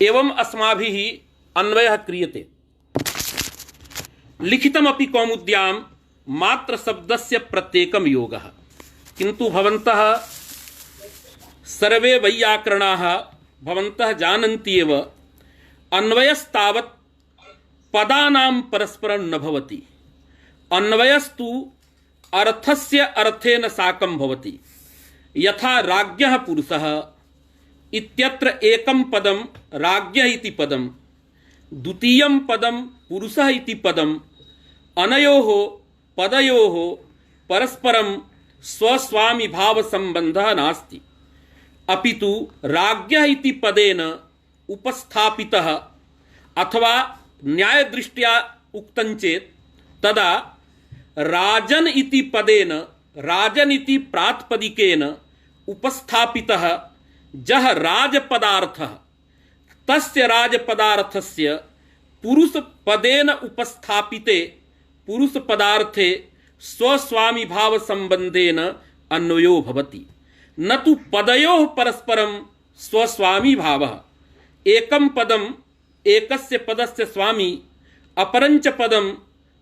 एवं अस्माभिः अन्वयः क्रियते। लिखितमपि कौमुद्यां मात्र शब्दस्य प्रत्येकं योगः, किन्तु भवन्तः सर्वे वैयाकरणाः भवन्तः जानन्ति एव अन्वयस्तावत् पदानां परस्परं न भवति। अन्वयस्तु अर्थस्य अर्थेन साकं भवति। यथा राज्ञः पुरुषः इत्यत्र एकं पदं राज्ञः इति पदं, द्वितीयं पदं पुरुषः इति पदम्, अनयोः पदयोः परस्परं स्वस्वामिभावसम्बन्धः नास्ति, अपितु राज्ञः इति पदेन उपस्थापितः अथवा न्यायदृष्ट्या उक्तं चेत् तदा राजन् इति पदेन राजन् इति प्रातिपदिकेन उपस्थापितः यः राजपदार्थः तस्य राजपदार्थस्य पुरुषपदेन उपस्थापिते पुरुषपदार्थे स्वस्वामिभावसम्बन्धेन अन्वयो भवति, न तु पदयोः परस्परं स्वस्वामिभावः। एकं पदम् एकस्य पदस्य स्वामी, अपरञ्च पदम्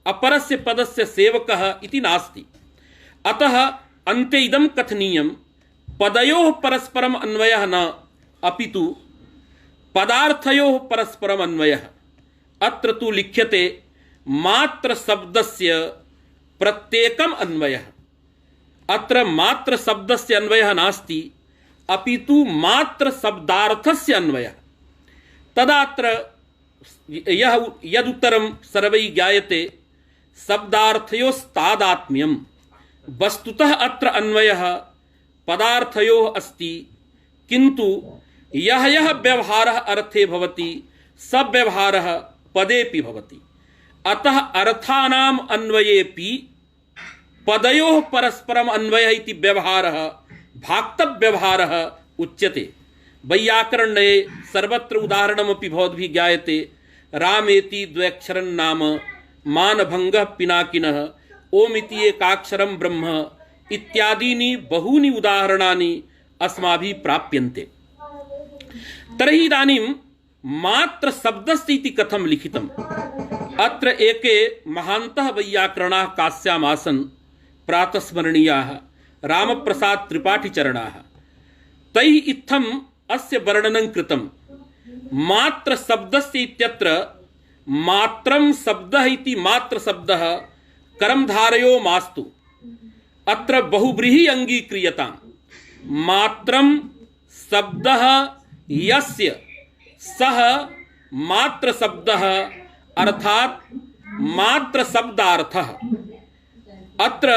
अपरस्य पदस्य सेवकः इति नास्ति। अतः अन्ते इदं कथनीयं पदयोः परस्परम् अन्वयः न, अपितु पदार्थयोः परस्परम् अन्वयः। अत्र तु लिख्यते मात्र शब्दस्य प्रत्येकम् अन्वयः। अत्र मात्र शब्दस्य अन्वयः नास्ति, अपितु मात्र शब्दार्थस्य अन्वयः। तदात्र यदुत्तरं सर्वैः ज्ञायते शब्दार्थयोस्तादात्म्यम्। वस्तुतः अत्र अन्वयः पदार्थयोः अस्ति, किन्तु यः यः व्यवहारः अर्थे भवति स व्यवहारः पदेपि भवति। अतः अर्थानाम् अन्वयेपि पदयोः परस्परम् अन्वयः इति व्यवहारः भाक्तव्यवहारः उच्यते। वैयाकरणे सर्वत्र उदाहरणमपि भवद्भिः ज्ञायते। रामेति द्व्यक्षरं नाम मानभङ्गः पिनाकिनः ओमिति एकाक्षरं ब्रह्म इत्यादीनि बहूनि उदाहरणानि अस्माभिः प्राप्यन्ते। तर्हि इदानीं मात्र शब्दस्य इति कथं लिखितम्? अत्र एके महान्तः वैयाकरणाः काश्याम् आसन्, प्रातस्मरणीयाः रामप्रसाद त्रिपाठिचरणाः। तैः इत्थम् अस्य वर्णनं कृतं। मात्र शब्दस्य इत्यत्र मात्रं शब्दः इति मात्र शब्दः कर्मधारयो मास्तु, अत्र बहुव्रीहि अंगीक्रियताम्। मात्रं शब्दः यस्य सः मात्र शब्दः अर्थात मात्र शब्दार्थः। अत्र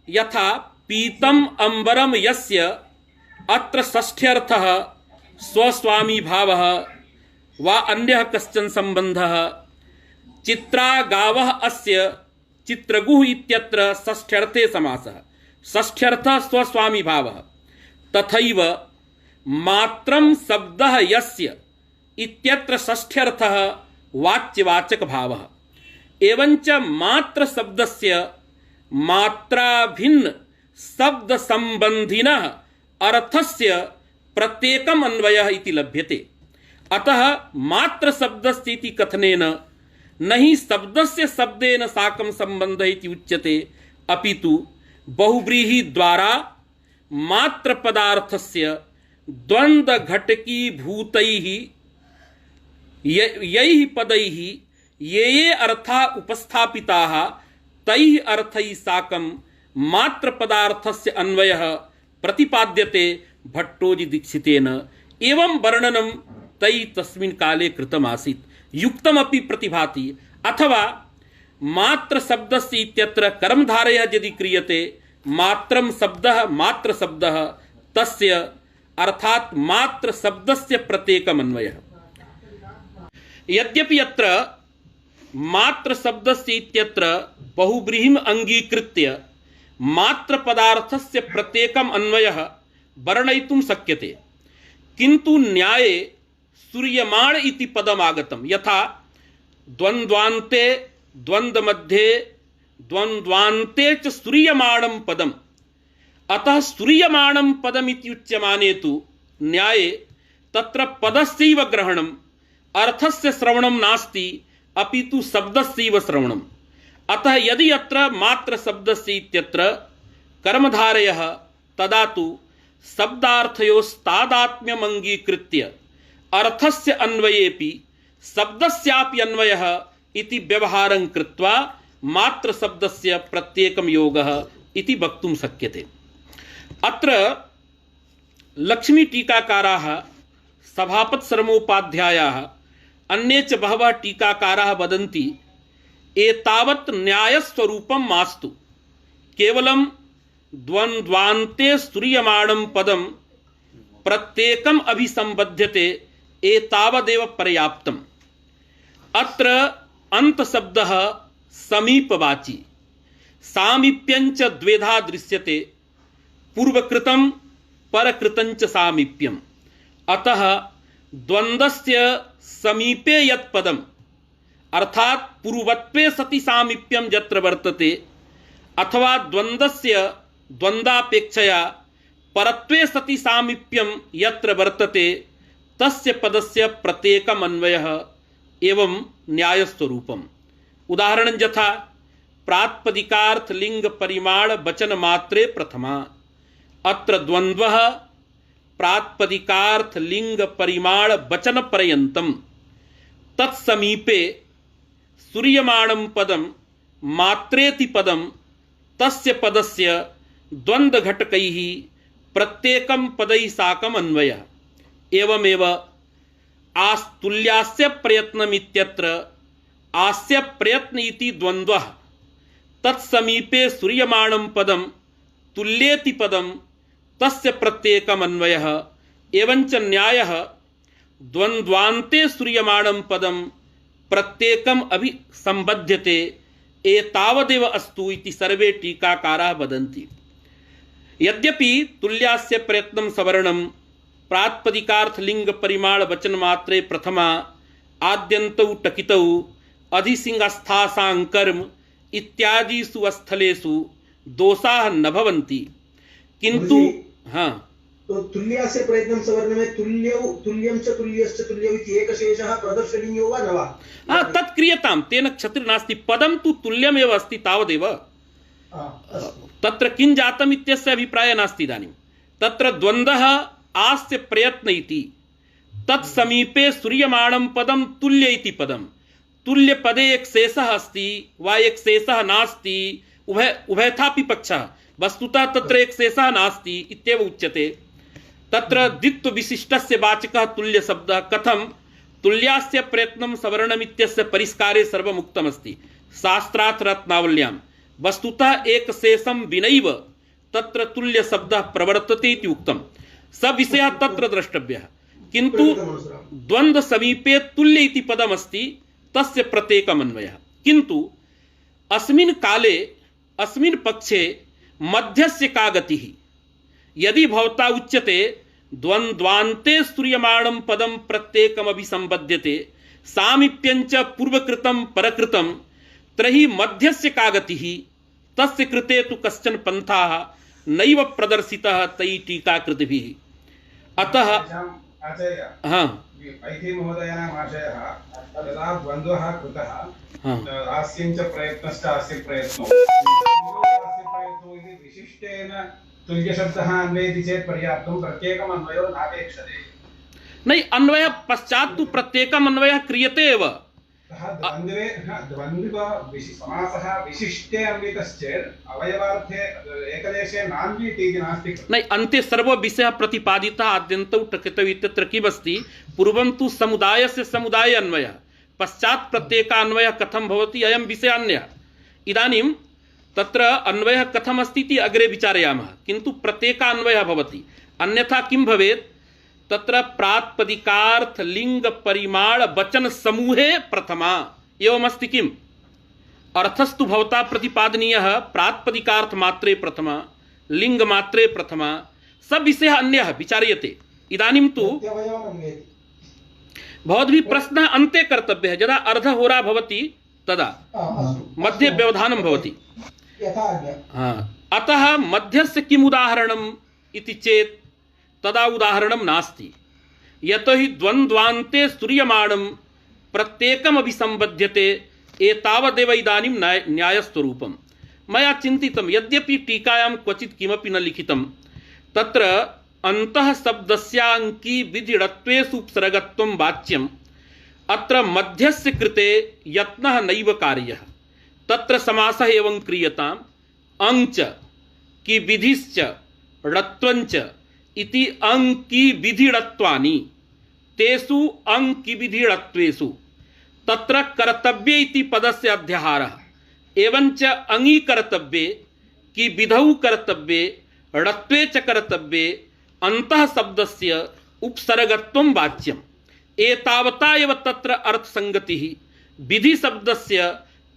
यथा पीतम अंबरम यस्य, अत्र षष्ठ्यर्थः स्वस्वामी भावः वा अन्यः कश्चन संबंधः। चित्रा गावः अस्य, चित्रगुः इत्यत्र षष्ठ्यर्थे समासः, षष्ठ्यर्थः स्वस्वामी भावः। तथैव मात्रं शब्दः यस्य इत्यत्र षष्ठ्यर्थः वाच्यवाचक भावः। एवंच मात्र शब्दस्य मात्राभिन्न शब्द संबंधिनः अर्थस्य प्रत्येकम् अन्वयः इति लभ्यते। अतः मात्र शब्दस्य इति कथनेन न हि शब्दस्य शब्देन साकं संबन्धः इति उच्यते, अपितु बहुव्रीहि द्वारा मात्र पदार्थस्य द्वन्द्व घटकीभूतैः यैः पदैः ये ये अर्थाः उपस्थापिताः तैः अर्थैः साकं मात्र पदार्थस्य अन्वयः प्रतिपाद्यते भट्टोजी दीक्षितेन। एवं वर्णनं तैः तस्मिन् काले कृतमासीत्, युक्तमपि प्रतिभाति। अथवा मात्र शब्दस्य इत्यत्र कर्मधारयः यदि क्रियते, मात्रं शब्दः मात्र शब्दः तस्य अर्थात मात्र शब्दस्य प्रत्येकम् अन्वयः। यद्यपि अत्र मात्र शब्दस्य इत्यत्र बहुव्रीहिम् अंगीकृत्य मात्र पदार्थस्य प्रत्येकम् अन्वयः वर्णयितुं शक्यते, किन्तु न्याये सूर्यमाण इति पदम् आगतं। यथा द्वन्द्वान्ते द्वन्द्वमध्ये द्वन्द्वान्ते च सूर्यमाणं पदम्, अतः सूर्यमाणं पदम् इति उच्यमाने तु न्याये तत्र पदस्यैव ग्रहणं अर्थस्य श्रवणं नास्ति अपितु शब्दस्यैव श्रवणम्। अतः यदि अत्र मात्र शब्दस्य इत्यत्र कर्मधारयः तदा तु शब्दार्थयोस्तादात्म्यम् अंगीकृत्य अर्थस्य अन्वयेपि शब्दस्यापि अन्वयः इति व्यवहारं कृत्वा मात्र शब्दस्य प्रत्येकं योगः इति वक्तुं शक्यते। अत्र लक्ष्मी टीकाकाराः सभापतिशर्मोपाध्यायाः अन्ये च बहवः टीकाकाराः वदन्ति एतावत् न्यायस्वरूपं मास्तु, केवलं द्वन्द्वान्ते स्तूयमाणं पदं प्रत्येकम् अभिसंबध्यते एतावदेव पर्याप्तम्। अत्र अंतशब्दः समीपवाची, सामीप्यञ्च द्वेधा दृश्यते, पूर्वकृतं परकृतं च सामीप्यम्। अतः द्वन्द्वस्य समीपे यत् पदम् अर्थात पूर्वत्वे सति सामीप्यं यत्र वर्तते अथवा द्वन्द्वस्य द्वन्द्वापेक्षया परत्वे सति सामीप्यं यत्र वर्तते तस्य पदस्य प्रत्येकम् अन्वयः एवं न्यायस्वरूपम्। उदाहरणं यथा प्रातिपदिकार्थ लिंग परिमाण वचन मात्रे प्रथमा, अत्र द्वन्द्वः प्रातिपदिकार्थ लिंग परिमाण वचन पर्यन्तं तत्समीपे सूर्यमाणं पदं मात्रेति पदं तस्य पदस्य द्वन्द्व घटकैः प्रत्येकं पदैः साकम् अन्वयः। एवमेव आस्तुल्यास्य प्रयत्नमित्यत्र आस्य प्रयत्न इति द्वन्द्वः तत्समीपे सूर्यमाणं पदं तुल्येति पदं तस्य प्रत्येकम् अन्वयः। एवञ्च न्यायः द्वन्द्वान्ते सूर्यमाणं पदं प्रत्येकम् अभिसंबध्यते एतावदेव अस्तु इति सर्वे टीकाकाराः वदन्ति। यद्यपि तुल्यास्य प्रयत्नं सवर्णं प्रातिपदिकार्थ लिंग परिमाण वचन मात्रे प्रथमा आद्यन्तौ टकितौ अधिसिंहस्थासां कर्म इत्यादिषु स्थलेषु दोषाः न भवन्ति, किंतु हाँ तो तुल्यस्य प्रयत्नं सवर्ण में तुल्यौ तुल्यं च तुल्यश्च तुल्यौ इति एकशेषः प्रदर्शनीयो वा न वा? तत् क्रियतां, तेन क्षतिर् नास्ति, पदं तु तुल्यमेव अस्ति तावदेव। तत्र किं जातम् इत्यस्य अभिप्रायः नास्ति। इदानीं तत्र द्वन्द्वः आस्य प्रयत्न इति तत्समीपे सूर्यमाणं पदं तुल्य इति पदं, तुल्य पदे एक शेषः अस्ति वा एक शेषः नास्ति, उभयथापि पक्षः, वस्तुतः तत्र एक शेषः नास्ति इत्येव उच्यते। तत्र द्वित्व विशिष्टस्य वाचकः तुल्य शब्दः कथं तुल्यास्य प्रयत्नं सवर्णम् इत्यस्य परिष्कारे सर्वमुक्तमस्ति शास्त्रार्थ रत्नावल्यां। वस्तुतः एक शेषं विनैव तत्र तुल्य शब्दः प्रवर्तते इति उक्तम्। स विषयः तत्र द्रष्टव्यः, किन्तु द्वन्द्व समीपे तुल्य इति पदमस्ति तस्य प्रत्येकम् अन्वयः। किन्तु अस्मिन् काले अस्मिन् पक्षे मध्यस्य का गतिः? यदि भवता उच्यते द्वन्द्वान्ते स्तूयमाणं पदं प्रत्येकम् अभिसंबध्यते सामीप्यञ्च पूर्वकृतं परकृतं तर्हि मध्यस्य का गतिः? तस्य कृते तु कश्चन पन्थाः नैव प्रदर्शितः तैः टीकाकृतिभिः। अतः हाँ महोदयः यदा द्वन्द्वः कृतः आस्यञ्च प्रयत्नश्च अस्य प्रयत्नो इति विशिष्टेन तुल्यशब्दः अन्वयति चेत् पर्याप्तं, प्रत्येकम् अन्वयो नापेक्षते। नहीं, अन्वय पश्चात् तु प्रत्येकम् अन्वयः क्रियते एव। द्वन्द्व समासः विशिष्टे अन्वितश्चेत् अवयवार्थे एकदेशे नान्वीति इति नास्ति। नहीं, अन्ते सर्वो विषयः प्रतिपादितः आद्यन्तौ टकितौ इत्यत्र किमस्ति? पूर्वं तु समुदायस्य समुदाय अन्वयः, पश्चात् प्रत्येकान्वयः कथं भवति अयं विषयः अन्यः। इदानीं तत्र अन्वयः कथम् अस्ति इति अग्रे विचारयामः, किन्तु प्रत्येकान्वयः भवति। अन्यथा किं भवेत्? तत्र प्रातिपदिकार्थ लिंग परिमाण वचन समूहे प्रथमा एवमस्ति। किम् अर्थस्तु भवता प्रतिपादनीयः प्रातिपदिकार्थ मात्रे प्रथमा लिंग मात्रे प्रथमा, सब विषयः अन्यः विचार्यते। इदानीं तु भवद्भिः प्रश्नः अन्ते कर्तव्यः, यदा अर्धहोरा भवति तदा मध्ये व्यवधानं भवति। अतः मध्यस्य किम् उदाहरणम् इति चेत् तदा उदाहरणं नास्ति। यतो हि द्वन्द्वान्ते स्तूयमाणं प्रत्येकम अभिसंबध्यते एतावदेव इदानीं न्यायस्वरूपम्। मया चिन्तितं यद्यपि टीकायां क्वचित् किमपि न लिखितं, तत्र अन्तः शब्दस्याङ्की विधिरत्वेषु उपसर्गत्वं वाच्यम्, अत्र मध्यस्य कृते यत्नः नैव कार्यः, तत्र समासः एवं क्रियताम्। अंच कि विधिश्च णत्वञ्च इति अंकी विधिरत्वानि तेषु अंकी विधिरत्वेषु तत्र कर्तव्ये इति पदस्य अध्याहारः, एवञ्च अंगीकर्तव्ये कि विधौ कर्तव्ये णत्वे च कर्तव्ये अन्तः शब्दस्य उपसर्गत्वं वाच्यम्। एतावता एव तत्र अर्थसंगतिः। विधि शब्दस्य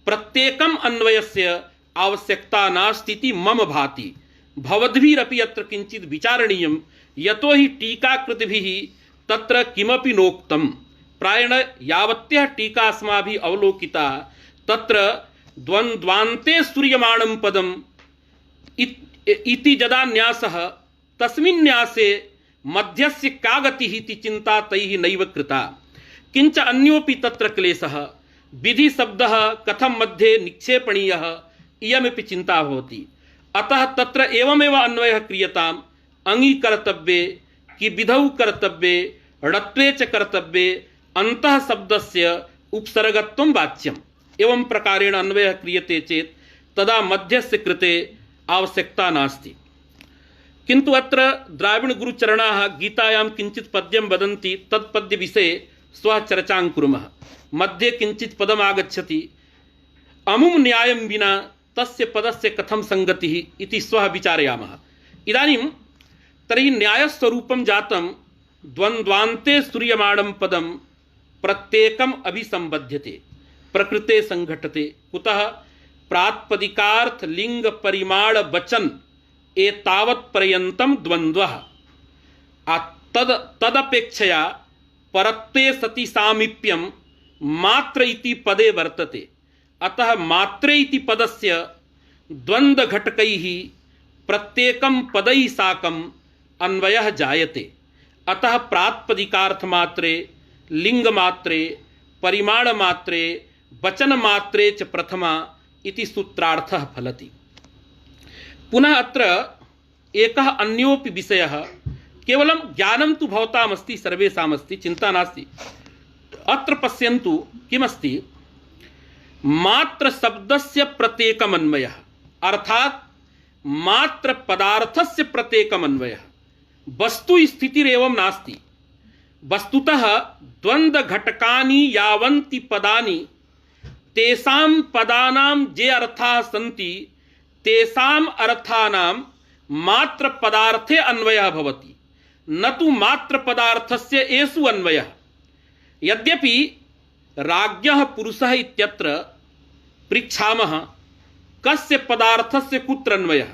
प्रत्येकम् अन्वयस्य आवश्यकता नास्ति इति मम भाति। भवद्भिरपि अत्र किञ्चित् विचारणीयं, यतो हि टीकाकृतिभिः तत्र किमपि नोक्तं। प्रायेण यावत्यः टीका अस्माभिः अवलोकिता, तत्र द्वन्द्वान्ते सूर्यमाणं पदम् इति यदा न्यासः, तस्मिन् न्यासे मध्यस्य का गतिः इति चिन्ता तैः नैव कृता। किञ्च अन्योपि तत्र क्लेशः, विधिशब्दः कथं मध्ये निक्षेपणीयः इयमपि चिन्ता भवति। अतः तत्र एवमेव अन्वयः क्रियताम्, अंगीकर्तव्ये कि विधौ कर्तव्ये णत्वे च कर्तव्ये अन्तः शब्दस्य उपसर्गत्वं वाच्यम्। एवं प्रकारेण अन्वयः क्रियते चेत् तदा मध्यस्य कृते आवश्यकता नास्ति। किन्तु अत्र द्राविडगुरुचरणाः गीतायां किञ्चित् पद्यं वदन्ति, तत्पद्यविषये श्वः चर्चां कुर्मः। मध्ये किञ्चित् पदम् आगच्छति, अमुं न्यायं विना तस्य पदस्य कथं संगतिः इति श्वः विचारयामः। इदानीं तर्हि न्यायस्वरूपं जातं द्वन्द्वान्ते सूर्यमाणं पदं प्रत्येकम् अभिसंबध्यते, प्रकृते संघटते। कुतः? प्रातिपदिकार्थ लिंग परिमाण वचन एतावत्पर्यन्तं द्वन्द्वः। तदपेक्षया परत्वे सति सामीप्यं मात्र इति पदे वर्तते। अतः मात्रे इति पदस्य द्वन्द्वघटकैः प्रत्येकं पदैः साकम् अन्वयः जायते। अतः प्रातिपदिकार्थमात्रे लिंगमात्रे परिमाणमात्रे वचनमात्रे च प्रथमा इति सूत्रार्थः फलति। पुनः अत्र एकः अन्योपि विषयः, केवलं ज्ञानं तु भवतामस्ति, सर्वेषामस्ति, चिन्ता नास्ति। अत्र पश्यन्तु किमस्ति, मात्र शब्दस्य प्रत्येकम् अन्वयः, अर्थात् मात्र पदार्थस्य प्रत्येकम् अन्वयः। वस्तु स्थितिरेवं नास्ति। वस्तुतः द्वन्द्वघटकानि यावन्ति पदानि, तेषां पदानां ये अर्थाः सन्ति, तेषाम् अर्थानां मात्र पदार्थे अन्वयः भवति, न तु मात्र पदार्थस्य एषु अन्वयः। यद्यपि राज्ञः पुरुषः इत्यत्र पृच्छामः कस्य पदार्थस्य कुत्र अन्वयः,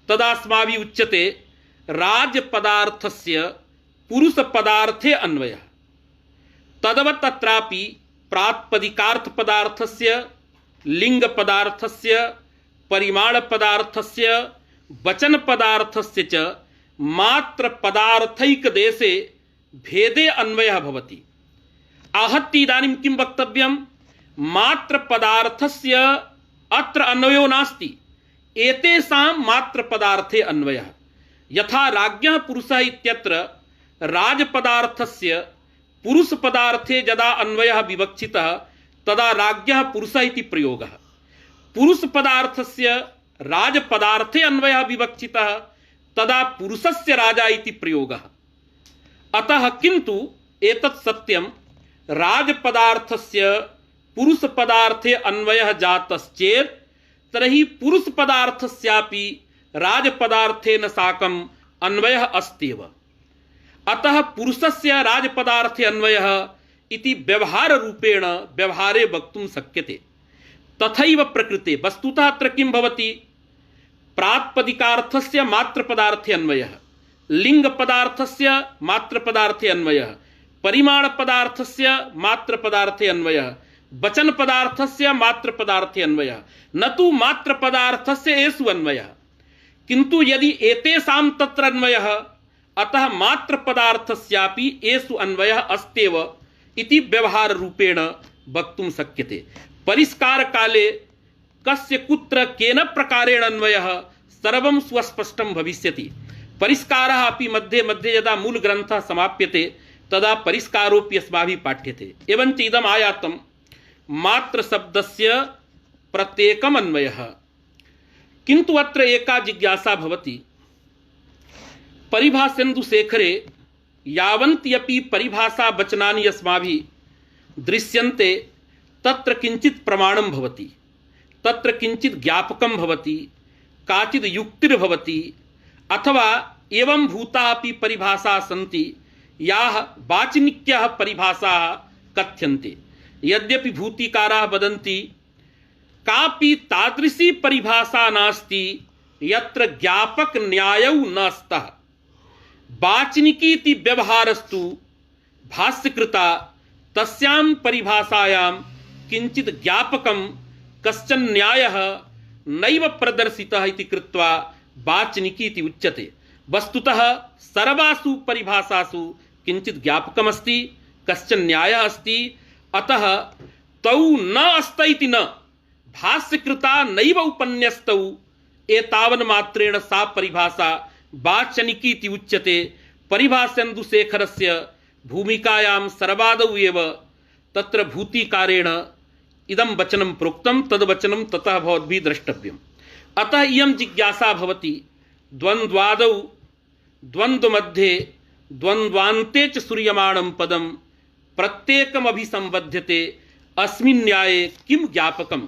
तदा अस्माभिः उच्यते राजपदार्थस्य पुरुषपदार्थे अन्वयः। तदवत् तत्रापि प्रातिपदिकार्थपदार्थस्य लिंगपदार्थस्य परिमाणपदार्थस्य वचनपदार्थस्य च मात्र पदार्थैकदेशे भेदे अन्वयः भवति। आहत्य इदानीं किं वक्तव्यं? मात्र पदार्थस्य अत्र अन्वयो नास्ति, एतेषां मात्र पदार्थे अन्वयः। यथा राज्ञः पुरुषः इत्यत्र राजपदार्थस्य पुरुषपदार्थे यदा अन्वयः विवक्षितः, तदा राज्ञः पुरुषः इति प्रयोगः। पुरुषपदार्थस्य राजपदार्थे अन्वयः विवक्षितः, तदा पुरुषस्य राजा इति प्रयोगः। अतः किन्तु एतत् सत्यं, राजपदार्थस्य पुरुषपदार्थे अन्वयः जातश्चेत् तर्हि पुरुषपदार्थस्यापि राजपदार्थेन साकम् अन्वयः अस्त्येव। अतः पुरुषस्य राजपदार्थे अन्वयः इति व्यवहाररूपेण व्यवहारे वक्तुं शक्यते। तथैव प्रकृते वस्तुतः अत्र किं भवति? प्रातिपदिकार्थस्य मात्रपदार्थे अन्वयः, लिंगपदार्थस्य मात्रपदार्थे अन्वयः, परिमाणपदार्थस्य मात्रपदार्थे अन्वयः, वचनपदार्थस्य मात्रपदार्थे अन्वयः, न तु मात्रपदार्थस्य एषु अन्वयः। किन्तु यदि एतेषां तत्र अन्वयः, अतः मात्रपदार्थस्यापि एषु अन्वयः अस्त्येव इति व्यवहाररूपेण वक्तुं शक्यते। परिष्कारकाले कस्य कुत्र केन प्रकारेण अन्वयः सर्वं सुस्पष्टं भविष्यति। परिष्कारः अपि मध्ये मध्ये यदा मूलग्रन्थः समाप्यते तदा परिष्कारोऽपि अस्माभिः पाठ्यते। एवञ्च इदम् आयातं मात्रशब्दस्य प्रत्येकम् अन्वयः। किन्तु अत्र एका जिज्ञासा भवति, परिभाषेन्दुशेखरे यावन्त्यपि परिभाषा वचनानि अस्माभिः दृश्यन्ते तत्र किञ्चित् प्रमाणं भवति, तत्र किञ्चित् ज्ञापकं भवति, काचित् युक्तिर्भवति, अथवा एवं भूताः अपि परिभाषाः सन्ति याः वाचनिक्याः परिभाषाः कथ्यन्ते। यद्यपि भूतिकाराः वदन्ति कापि तादृशी परिभाषा नास्ति यत्र ज्ञापक न्यायौ न स्तः। वाचनिकीति व्यवहारस्तु भाष्यकृता तस्यां परिभाषायां किञ्चित् ज्ञापकं कश्चन न्यायः नैव प्रदर्शितः इति कृत्वा वाचनिकी इति उच्यते। वस्तुतः सर्वासु परिभाषासु किञ्चित् ज्ञापकमस्ति, कश्चन न्यायः अस्ति। अतः तौ न अस्त इति न, भाष्यकृता नैव उपन्यस्तौ एतावन्मात्रेण सा परिभाषा वाचनिकी इति उच्यते। परिभाषेन्दुशेखरस्य भूमिकायां सर्वादौ एव तत्र भूतिकारेण इदं वचनं प्रोक्तं, तद्वचनं ततः भवद्भिः द्रष्टव्यम्। अतः इयं जिज्ञासा भवति, द्वन्द्वादौ द्वन्द्वमध्ये द्वन्द्वान्ते च श्रूयमाणं पदं प्रत्येकमभिसंबध्यते अस्मिन् न्याये किं ज्ञापकं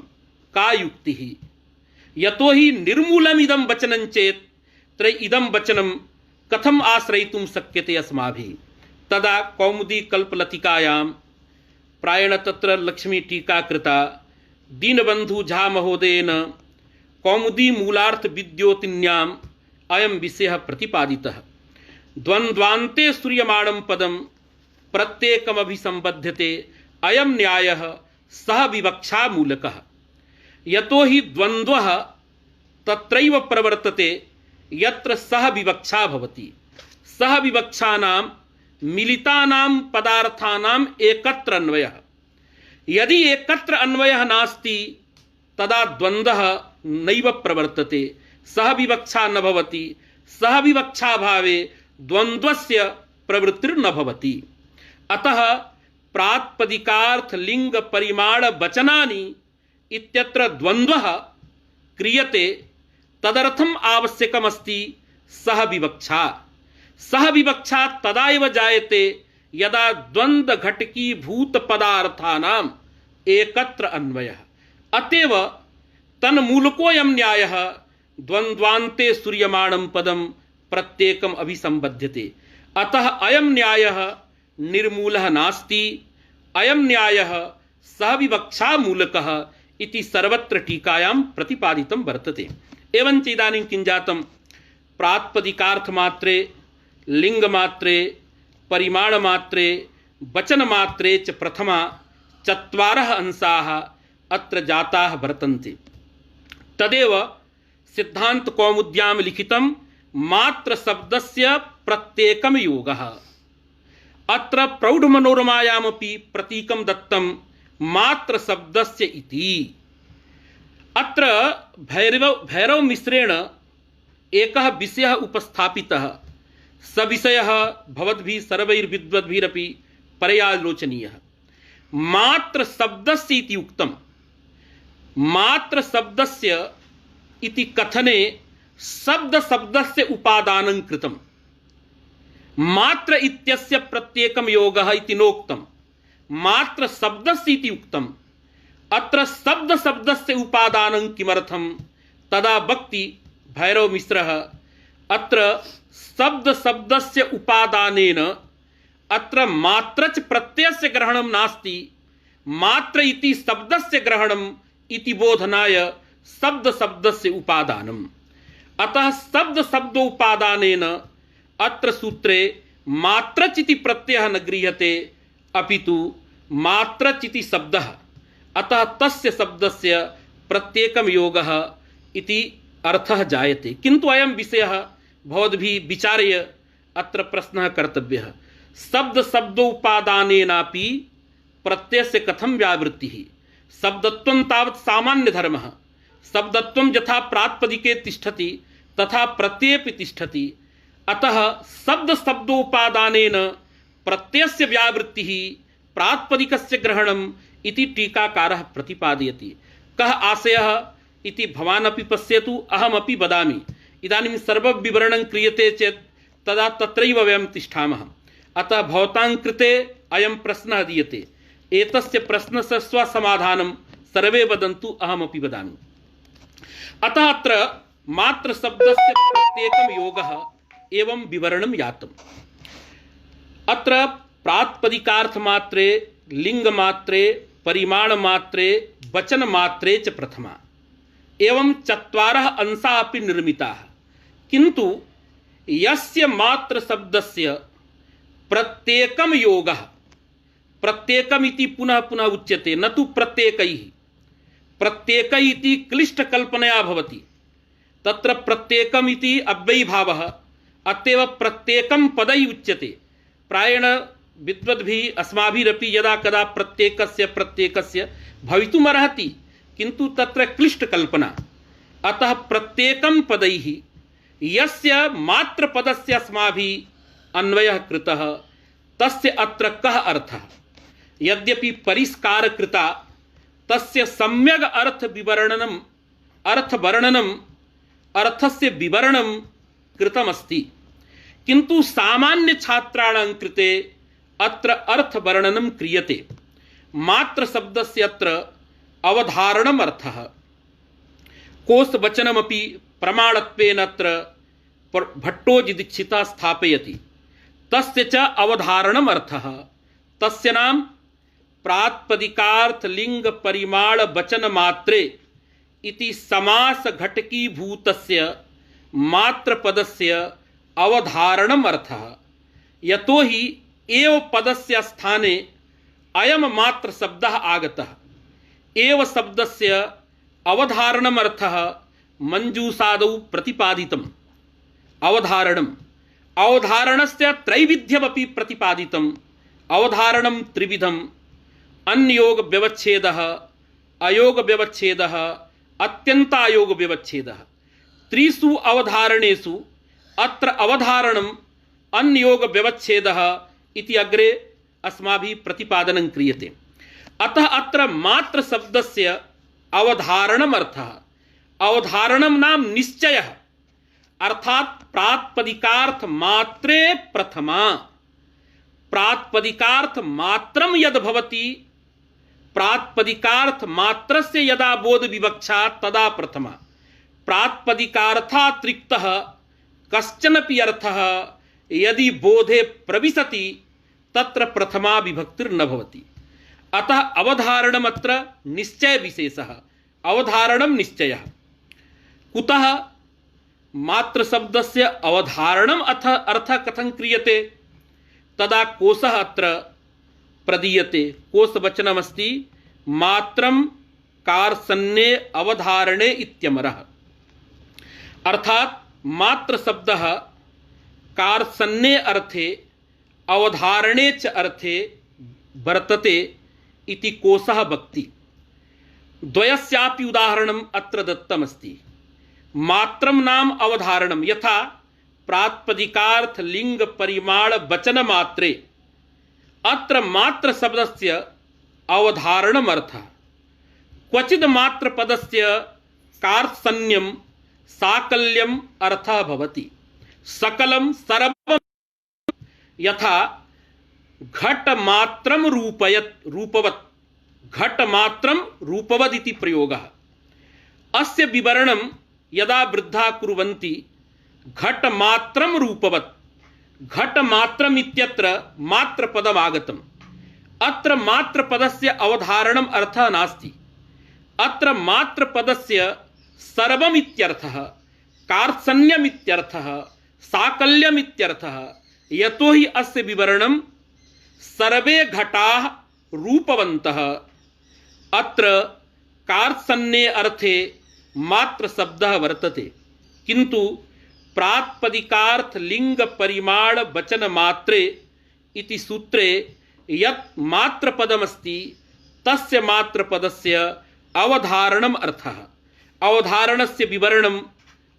का युक्तिः। यतो हि निर्मूलमिदं वचनं चेत् तर्हि इदं वचनं कथम् आश्रयितुं शक्यते अस्माभिः। तदा कौमुदी कल्पलतिकायां प्रायेण तत्र लक्ष्मी टीका कृता दीनबन्धु झा महोदयेन कौमुदी मूलार्थ विद्योतिन्याम् अयं विषयः प्रतिपादितः। द्वन्द्वान्ते श्रूयमाणं पदं प्रत्येकमभिसंबध्यते अयं न्यायः सह विवक्षा मूलकः। यतो हि द्वन्द्वः तत्रैव प्रवर्तते यत्र सह विवक्षा भवति। सह विवक्षानां मिलितानां पदार्थानाम् एकत्र अन्वयः। यदि एकत्र अन्वयः नास्ति तदा द्वन्द्वः नैव प्रवर्तते, सह विवक्षा न भवति। सह विवक्षाभावे द्वन्द्वस्य प्रवृत्तिर्न भवति। अतः प्रातिपदिकार्थ लिंग परिमाण वचनानि इत्यत्र द्वन्द्वः क्रियते, तदर्थम् आवश्यकमस्ति सह विवक्षा। सह विवक्षा तदा एव जायते यदा द्वन्द्व घटकी भूत पदार्थानाम् एकत्र अन्वयः। अतएव तन्मूलकोऽयं न्यायः द्वन्द्वान्ते श्रूयमाणं पदं प्रत्येकम् अभिसंबध्यते। अतः अयं न्यायः निर्मूलः नास्ति, अयं न्यायः सहविवक्षा मूलकः इति सर्वत्र टीकायां प्रतिपादितं वर्तते। एवञ्च इदानीं किं जातं, प्रातिपदिकार्थमात्रे लिङ्गमात्रे परिमाणमात्रे वचनमात्रे च प्रथमा चत्वारः अंशाः अत्र जाताः वर्तन्ते। तदेव सिद्धान्तकौमुद्यां लिखितं मात्र शब्दस्य प्रत्येकं योगः। अत्र प्रौढमनोरमायामपि प्रतीकं दत्तं मात्र शब्दस्य इति। अत्र भैरवमिश्रेण एकः विषयः उपस्थापितः, स विषयः भवद्भिः सर्वैर्विद्वद्भिरपि पर्यालोचनीयः। मात्र शब्दस्य इति उक्तं। मात्र शब्दस्य इति कथने शब्द शब्दस्य उपादानं कृतं। मात्र इत्यस्य प्रत्येकं योगः इति नोक्तं, मात्र शब्दस्य इति उक्तम्। अत्र शब्द शब्दस्य उपादानं किमर्थं तदा वक्ति भैरवमिश्रः। अत्र शब्द शब्दस्य उपादानेन अत्र मात्रच प्रत्ययस्य ग्रहणं नास्ति, मात्र इति शब्दस्य ग्रहणम् इति बोधनाय शब्द शब्दस्य उपादानम्। अतः शब्द शब्दोपादानेन अत्र सूत्रे मात्रचिति प्रत्ययः न गृह्यते, अपितु मात्रचिति शब्दः। अतः तस्य शब्दस्य प्रत्येकं योगः इति अर्थः जायते। किन्तु अयं विषयः भवद्भिः विचार्य अत्र प्रश्नः कर्तव्यः। शब्द शब्दोपादानेनापि प्रत्ययस्य कथं व्यावृत्तिः शब्दत्वं तावत् सामान्यधर्मः शब्दत्वं यथा प्रातिपदिके तिष्ठति तथा प्रत्ययेपि तिष्ठति अतः शब्दोपादानेन प्रत्ययस्य व्यावृत्तिः प्रातिपदिकस्य ग्रहणम् इति टीकाकारः प्रतिपादयति। कः आशयः इति भवान् अपि पश्यतु अहमपि वदामि। इदानीं सर्वविवरणं क्रियते चेत् तदा तत्रैव वयं तिष्ठामः। अतः भवतां कृते अयं प्रश्नः दीयते, एतस्य प्रश्नस्य स्वसमाधानं सर्वे वदन्तु, अहमपि वदामि। अतः अत्र मात्र शब्दस्य प्रत्येकं योगः एवं विवरणं यातम्। अत्र प्रातिपदिकार्थमात्रे लिङ्गमात्रे परिमाणमात्रे वचनमात्रे च प्रथमा एवं चत्वारः अंशाः अपि निर्मिताः, किन्तु यस्य मात्र शब्दस्य प्रत्येकं योगः प्रत्येकम् इति पुनः पुनः उच्यते, न तु प्रत्येकैः। प्रत्येकैः इति क्लिष्टकल्पनया भवति, तत्र प्रत्येकम् इति अव्ययीभावः, अतएव प्रत्येकं पदैः उच्यते। प्रायेण विद्वद्भिः अस्माभिरपि यदा कदा प्रत्येकस्य भवितुमर्हति, किन्तु तत्र क्लिष्टकल्पना। अतः प्रत्येकं पदैः यस्य मात्रपदस्य अस्माभिः अन्वयः कृतः तस्य अत्र कः अर्थः। यद्यपि परिष्कारकृता तस्य सम्यग् अर्थस्य विवरणं कृतमस्ति, किन्तु सामान्य छात्राणां कृते अत्र अर्थवर्णनं क्रियते। मात्र शब्दस्य अत्र अवधारणम् अर्थः कोशवचनमपि प्रमाणत्वेन अत्र भट्टोजिदीक्षितः स्थापयति। तस्य च अवधारणम् अर्थः तस्य नाम प्रातिपदिकार्थ लिंग परिमाण वचन मात्रे इति समास घटकीभूतस्य मात्रपदस्य अवधारणम् अर्थः। यतो हि एव पदस्य स्थाने अयं मात्र शब्दः आगतः। एव शब्दस्य अवधारणम् अर्थः मंजूषादौ प्रतिपादितम्। अवधारणस्य त्रैविध्यमपि प्रतिपादितम्। अवधारणं त्रिविधम्: अन्योग व्यवच्छेदः, अयोग व्यवच्छेदः, अत्यन्तायोग व्यवच्छेदः। त्रिषु अवधारणेषु अत्र अवधारणम् अन्योग व्यवच्छेदः इति अग्रे अस्माभिः प्रतिपादनं क्रियते। अतः अत्र मात्र शब्दस्य अवधारणम् अर्थः। अवधारणं नाम निश्चयः, अर्थात प्रातिपदिकार्थ मात्रे प्रथमा। प्रातिपदिकार्थ मात्रं यद् भवति, प्रातिपदिकार्थ मात्रस्य यदा बोध विवक्षा तदा प्रथमा। प्रातिपदिकार्थातिरिक्तः कश्चनपि अर्थः यदि बोधे प्रविशति तत्र प्रथमा विभक्तिर्न भवति। अतः अवधारणम् अत्र निश्चय विशेषः। अवधारणं निश्चयः। कुतः मात्र शब्दस्य अवधारणम् अर्थः कथं क्रियते? तदा कोशः अत्र प्रदीयते। कोशवचनमस्ति मात्रं कार्सन्ने अवधारणे इत्यमरः। अर्थात मात्र शब्दः कार्सन्ने अर्थे अवधारणे च अर्थे वर्तते इति कोशः वक्ति। द्वयस्यापि उदाहरणम् अत्र दत्तमस्ति। मात्रं नाम अवधारणं, यथा प्रातिपदिकार्थ लिंग परिमाण वचन मात्रे। अत्र मात्र शब्दस्य अवधारणम् अर्थः। क्वचित् मात्र पदस्य कार्त्सन्यं साकल्यम् अर्थः भवति। सकलं सर्वं, यथा घटमात्रं रूपवत्, घटमात्रं रूपवद् इति प्रयोगः। अस्य विवरणं यदा वृद्धा कुर्वन्ति घटमात्रं रूपवत्, घटमात्रम् इत्यत्र मात्रपदम् आगतम्। अत्र मात्रपदस्य अवधारणम् अर्थः नास्ति। अत्र मात्रपदस्य सर्वम् इत्यर्थः, कार्त्सन्यम् इत्यर्थः, साकल्यम् इत्यर्थः। यतो हि अस्य विवरणं सर्वे घटाः रूपवन्तः। अत्र कार्त्सन्ये अर्थे मात्र शब्दः वर्तते, किन्तु प्रातिपदिकार्थ लिंग परिमाण वचन मात्रे इति सूत्रे यत् मात्रपदमस्ति तस्य मात्रपदस्य अवधारणम् अर्थः अवधारणस्य विवरणम्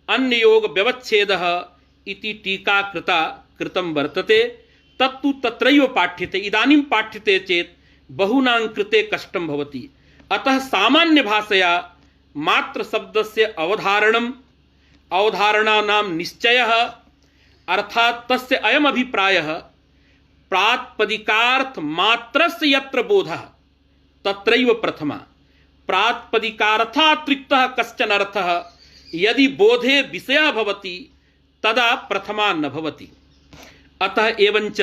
अन्ययोग व्यवच्छेदः इति टीका कृतं वर्तते। तत्तु तत्रैव पाठ्यते। इदानीं पाठ्यते चेत् बहूनां कृते कष्टं भवति। अतः सामान्य भाषया मात्र शब्दस्य अवधारणम् अवधारणानां निश्चयः अर्थात् तस्य अयम् अभिप्रायः प्रातिपदिकार्थ मात्रस्य यत्र बोधः तत्रैव प्रथमा। प्रातिपदिकार्थातिरिक्तः कश्चन अर्थः यदि बोधे विषयः भवति तदा प्रथमा न भवति। अतः एवञ्च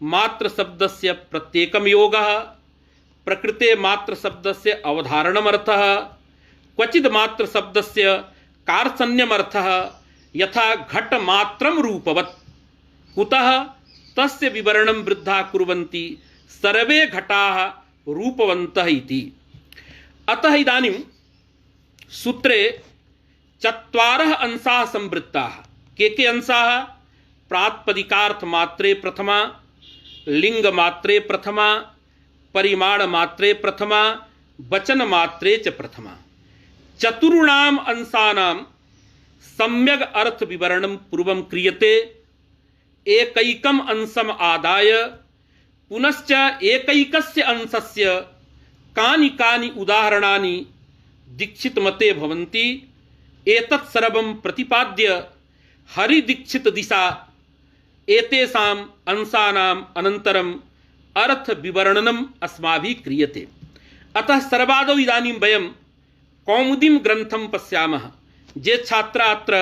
मात्र शब्दस्य प्रत्येकं योगः प्रकृते मात्र शब्दस्य अवधारणमर्थः क्वचित् मात्र शब्दस्य कार्त्स्यमर्थः यथा घट मात्रं रूपवत्। कुतः तस्य विवरणं वृद्धा कुर्वन्ति सर्वे घटाः रूपवन्तः इति। अतः इदानीं सूत्रे चत्वारः अंशाः संवृत्ताः। के अंशाः? प्रातिपदिकार्थ मात्रे प्रथमा, लिंग मात्रे प्रथमा, परिमाण मात्रे प्रथमा, वचन मात्रे च प्रथमा। चतुर्णाम अंशानां सम्यग् अर्थ विवरणं पूर्वं क्रियते। एकैकम् अंशम् आदाय पुनश्च एकैकस्य अंशस्य कानि कानि उदाहरणानि दीक्षित मते भवन्ति एतत् सर्वं प्रतिपाद्य हरिदीक्षित दिशा एतेषाम् अंशानाम् अनन्तरम् अर्थ विवरणम् अस्माभिः क्रियते। अतः सर्वादौ इदानीं वयं कौमुदीं ग्रन्थं पश्यामः। ये छात्रा अत्र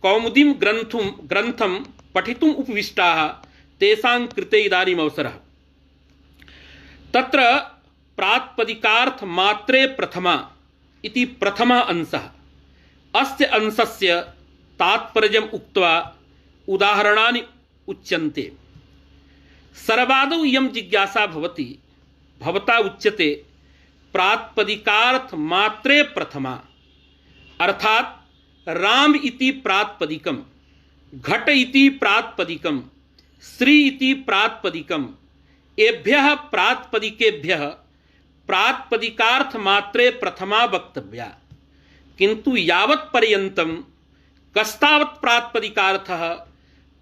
कौमुदीं ग्रन्थं पठितुम् उपविष्टाः तेषां कृते इदानीम् अवसरः। तत्र प्रातिपदिकार्थ मात्रे प्रथमा इति प्रथमः अंशः। अस्य अंशस्य तात्पर्यम् उक्त्वा उदाहरणानि उच्यन्ते। सर्वादौ इयं जिज्ञासा भवति, भवता उच्यते प्रातिपदिकार्थ मात्रे प्रथमा अर्थात राम इति प्रातिपदिकम, घट इति प्रातिपदिकम, श्री इति प्रातिपदिकम, एभ्यः प्रातिपदिकेभ्यः प्रातिपदिकार्थ मात्रे प्रथमा वक्तव्या। किंतु यावत् पर्यन्तं कस्तावत् प्रातिपदिकार्थः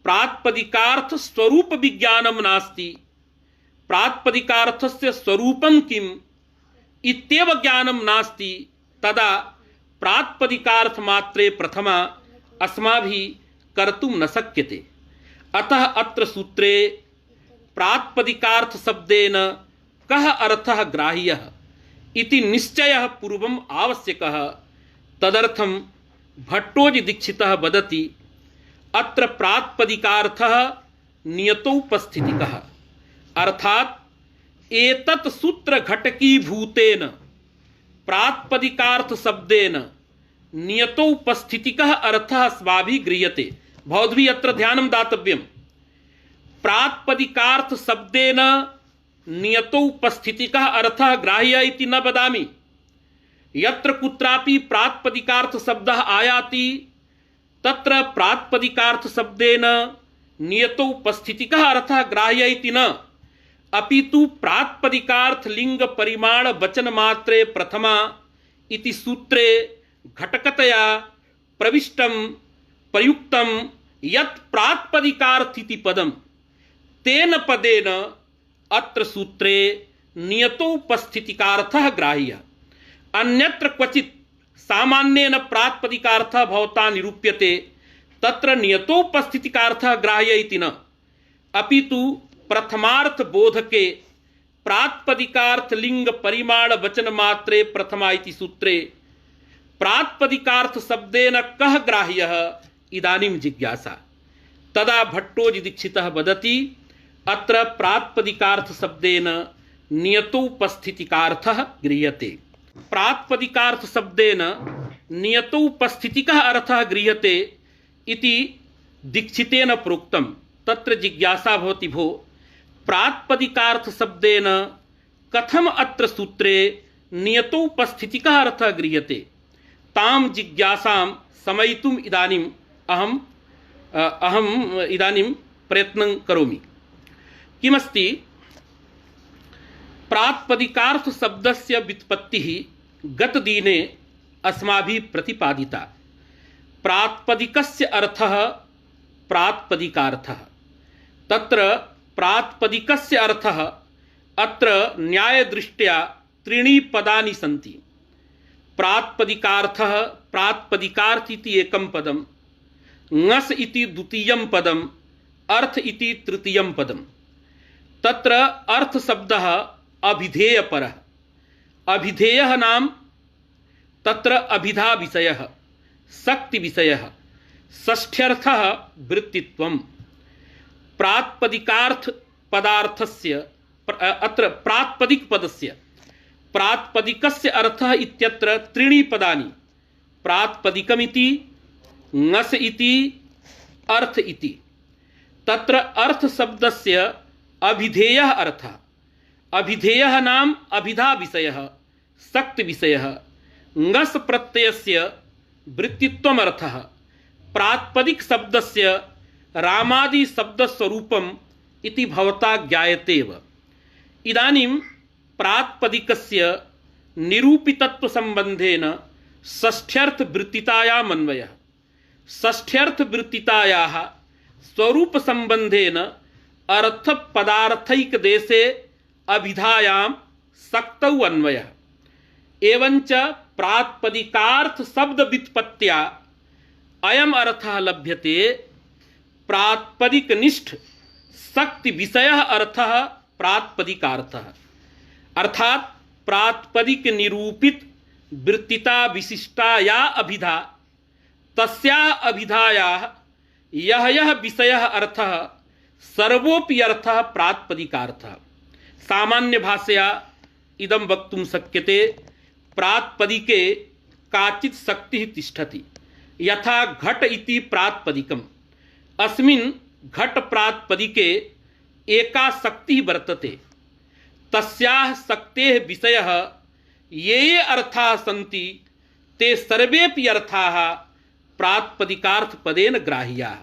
प्रातिपदिकार्थ स्वरूप विज्ञानं नास्ति, प्रातिपदिकार्थस्य स्वरूपं किम् इत्येव ज्ञानं नास्ति, तदा प्रातिपदिकार्थ मात्रे प्रथमा अस्माभिः कर्तुं न शक्यते। अतः अत्र सूत्रे प्रातिपदिकार्थ शब्देन कः अर्थः ग्राह्यः इति निश्चयः पूर्वम् आवश्यकः। तदर्थं भट्टोजी दीक्षितः वदति अत्र प्रातिपदिकार्थः नियतोपस्थितिकः अर्थात एतत् सूत्र घटकीभूतेन प्रातिपदिकार्थ शब्देन नियतोपस्थितिकः अर्थः अस्माभिः गृह्यते। भवद्भिः अत्र ध्यानं दातव्यम्। प्रातिपदिकार्थ शब्देन नियतोपस्थितिकः अर्थः ग्राह्यः इति न वदामि। यत्र कुत्रापि प्रातिपदिकार्थ शब्दः आयाति तत्र प्रातिपदिकार्थ शब्देन नियतोपस्थितिकः अर्थः ग्राह्यः इति न, अपितु प्रातिपदिकार्थ लिंग परिमाण वचन मात्रे प्रथमा इति सूत्रे घटकतया प्रविष्टं प्रयुक्तं यत् प्रातिपदिकार्थ इति पदं तेन पदेन अत्र सूत्रे नियतोपस्थितिकार्थः ग्राह्यः। अन्यत्र क्वचित् सामान्येन प्रातिपदिकार्थः भवता निरूप्यते, तत्र नियतोपस्थितिकार्थः ग्राह्यः इति न, अपितु प्रथमार्थ बोधके प्रातिपदिकार्थ लिंग परिमाण वचन मात्रे प्रथमा इति सूत्रे प्रातिपदिकार्थ शब्देन कः ग्राह्यः इदानीं जिज्ञासा। तदा भट्टोजी दीक्षितः वदति अत्र प्रातिपदिकार्थ शब्देन नियतोपस्थितिकार्थः गृह्यते। प्रातिपदिकार्थ शब्देन नियतोपस्थितिकः अर्थः गृह्यते इति दीक्षितेन प्रोक्तं। तत्र जिज्ञासा भवति, भो प्रातिपदिकार्थ शब्देन कथम अत्र सूत्रे नियतोपस्थितिकः अर्थः गृह्यते। तां जिज्ञासां शमयितुम् इदानीम् अहम् इदानीं प्रयत्नं करोमि। किमस्ति, प्रातिपदिकार्थ शब्दस्य व्युत्पत्तिः गतदिने अस्माभिः प्रतिपादिता। प्रातिपदिकस्य अर्थः प्रातिपदिकार्थः। तत्र प्रातिपदिकस्य अर्थः अत्र न्यायदृष्ट्या त्रीणि पदानि सन्ति। प्रातिपदिकार्थः, प्रातिपदिकार्थ इति एकं पदं, ङस् इति द्वितीयं पदं, अर्थ इति तृतीयं पदं। तत्र अर्थ शब्दः अभिधेयपरः। अभिधेयः नाम तत्र अभिधा विषयः, शक्ति विषयः, षष्ठ्यर्थः वृत्तित्वम्। प्रातिपदिकार्थ पदार्थस्य अत्र प्रातिपदिक पदस्य प्रातिपदिकस्य अर्थः इत्यत्र त्रीणि पदानि, प्रातिपदिकमिति, ङस् इति, अर्थ इति। तत्र अर्थ शब्दस्य अभिधेयः अर्थः। अभिधेयः नाम अभिधा विषयः, शक्ति विषयः। ङस् प्रत्ययस्य वृत्तित्वम् अर्थः। प्रातिपदिक शब्दस्य रामादि शब्दस्वरूपम् इति भवता ज्ञायतेव। इदानीं प्रातिपदिकस्य निरूपितत्व संबंधेन षष्ठ्यर्थ वृत्तितायाम् अन्वयः। षष्ठ्यर्थ वृत्तितायाः स्वरूप संबंधेन अर्थ पदार्थैक देशे अभिधायां शक्तौ अन्वयः। एवंच प्रातिपदिकार्थ शब्द व्युत्पत्त्या अयम् अर्थः लभ्यते। प्रातिपदिकनिष्ठ शक्ति विषयः अर्थः प्रातिपदिकार्थः। अर्थात प्रातिपदिक निरूपित वृत्तिता विशिष्टा या अभिधा, तस्याः अभिधायाः यः विषयः अर्थः सर्वोऽपि अर्थः प्रातिपदिकार्थः। सामान्य भाषया इदं वक्तुं शक्यते, प्रातिपदिके काचित् शक्तिः तिष्ठति। यथा घट इति प्रातिपदिकम्। अस्मिन् घट प्रातिपदिके एका शक्तिः वर्तते। तस्याः शक्तेः विषयः ये अर्थाः सन्ति ते सर्वेऽपि अर्थाः प्रातिपदिकार्थपदेन ग्राह्याः।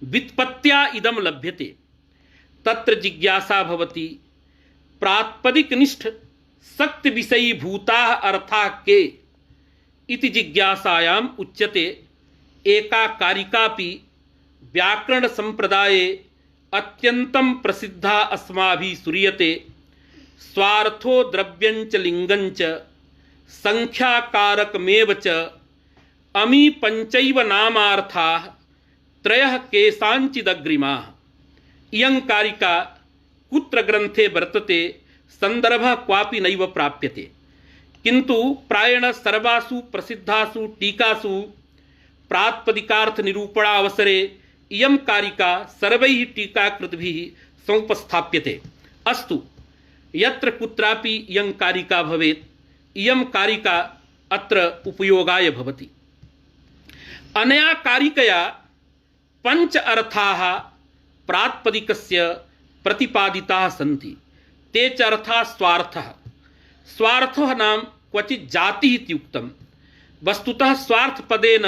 व्युत्पत्त्या इदं लभ्यते। तत्र जिज्ञासा भवति, प्रातिपदिकनिष्ठ शक्ति विषयीभूताः अर्थाः के इति जिज्ञासायाम् उच्यते। एका कारिकापि व्याकरण संप्रदाये अत्यन्तं प्रसिद्धा अस्माभिः श्रूयते। स्वार्थो द्रव्यञ्च लिङ्गञ्च संख्याकारकमेव च अमी पंचैव नामार्थाः त्रयः केषाञ्चिदग्रिमाः। इयं कारिका कुत्र ग्रन्थे वर्तते, संदर्भः क्वापि नैव प्राप्यते, किन्तु प्रायेण सर्वासु प्रसिद्धासु टीकासु प्रातिपदिकार्थ निरूपणावसरे इयं कारिका सर्वैः टीकाकृतभिः समुपस्थाप्यते। अस्तु, यत्र कुत्रापि इयं कारिका भवेत्, इयं कारिका अत्र उपयोगाय भवति। अनया कारिकया पंच अर्थाः प्रातिपदिकस्य प्रतिपादिताः सन्ति। ते च अर्थाः स्वार्थः। स्वार्थः नाम क्वचित् जातिः इति उक्तम्। वस्तुतः स्वार्थपदेन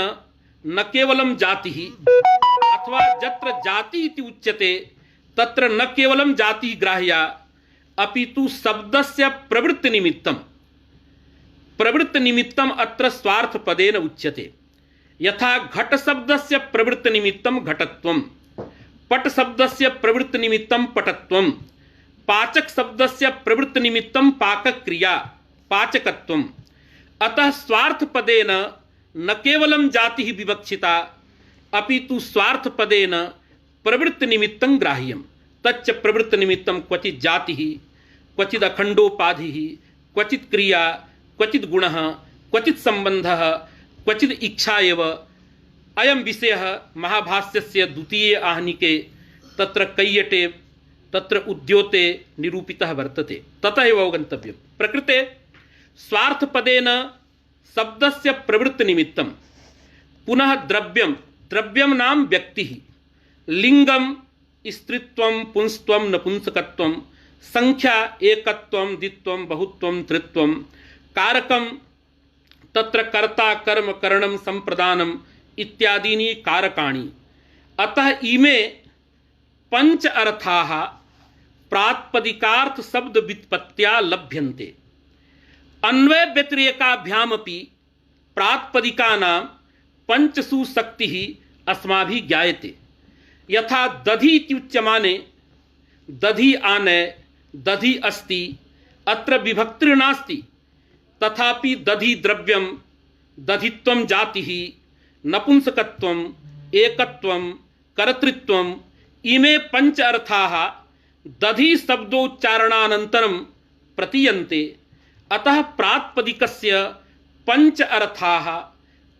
न केवलं जातिः, अथवा यत्र जातिः इति उच्यते तत्र न केवलं जातिः ग्राह्या, अपितु शब्दस्य प्रवृत्तिनिमित्तं। प्रवृत्तिनिमित्तम् अत्र स्वार्थपदेन उच्यते। यथा घट शब्दस्य प्रवृत्तिनिमित्तं घटत्वं, पट शब्दस्य प्रवृत्तिनिमित्तं पटत्वं, पाचक शब्दस्य प्रवृत्तिनिमित्तं पाकक्रिया पाचकत्वम्। अतः स्वार्थपदेन न केवलं जातिः विवक्षिता, अपितु स्वार्थपदेन प्रवृत्तिनिमित्तं ग्राह्यं। तच्च प्रवृत्तिनिमित्तं क्वचित् जातिः, क्वचित् अखण्डोपाधिः, क्वचित् क्रिया, क्वचित् गुणः, क्वचित् सम्बन्धः, क्वचित् इच्छा एव। अयं विषयः महाभाष्यस्य द्वितीये आहनिके तत्र कैयटे तत्र उद्योते निरूपितः वर्तते। ततः एव अवगन्तव्यं। प्रकृते स्वार्थपदेन शब्दस्य प्रवृत्तिनिमित्तं, पुनः द्रव्यं, द्रव्यं नाम व्यक्तिः, लिंगम स्त्रीत्वं, पुंस्त्वं, नपुंसकत्वं, संख्या एकत्वं, द्वित्वं, बहुत्वं, त्रित्वं, कारकं तत्र कर्ता, कर्म, करणं, संप्रदानम् इत्यादीनि कारकाणि। अतः इमे पंच अर्थाः प्रातिपदिकार्थ शब्द व्युत्पत्त्या लभ्यन्ते। अन्वय व्यतिरेकाभ्यामपि प्रातिपदिकानां पंचसु शक्तिः अस्माभिः ज्ञायते। यथा दधि इत्युच्यमाने दधि आनय दधि अस्ति अत्र विभक्तिर्नास्ति, तथापि दधि द्रव्यं दधित्वं जातिः नपुंसकत्वं एकत्वं कर्तृत्वं इमे पंच अर्थाः दधि शब्दोच्चारणानन्तरं प्रतीयन्ते। अतः प्रातिपदिकस्य पंच अर्थाः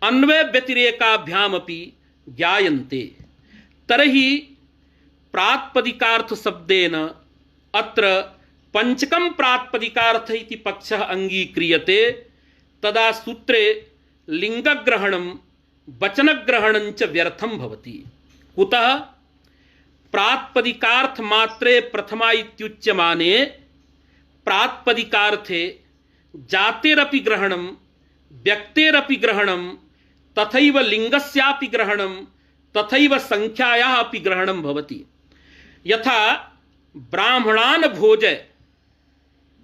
अन्वय व्यतिरेकाभ्यामपि ज्ञायन्ते। तर्हि प्रातिपदिकार्थ शब्देन अत्र पंचकं प्रातिपदिकार्थ इति पक्षः अंगीक्रियते। तदा सूत्रे लिंगग्रहणं वचनग्रहणं च व्यर्थं भवति। कुतः? प्रातिपदिकार्थ मात्रे प्रथमा इत्युच्यमाने प्रातिपदिकार्थे जातेरपि ग्रहणं व्यक्तेरपि ग्रहणं तथैव लिंगस्यापि ग्रहणं तथैव संख्यायाः अपि ग्रहणं भवति। यथा ब्राह्मणान् भोज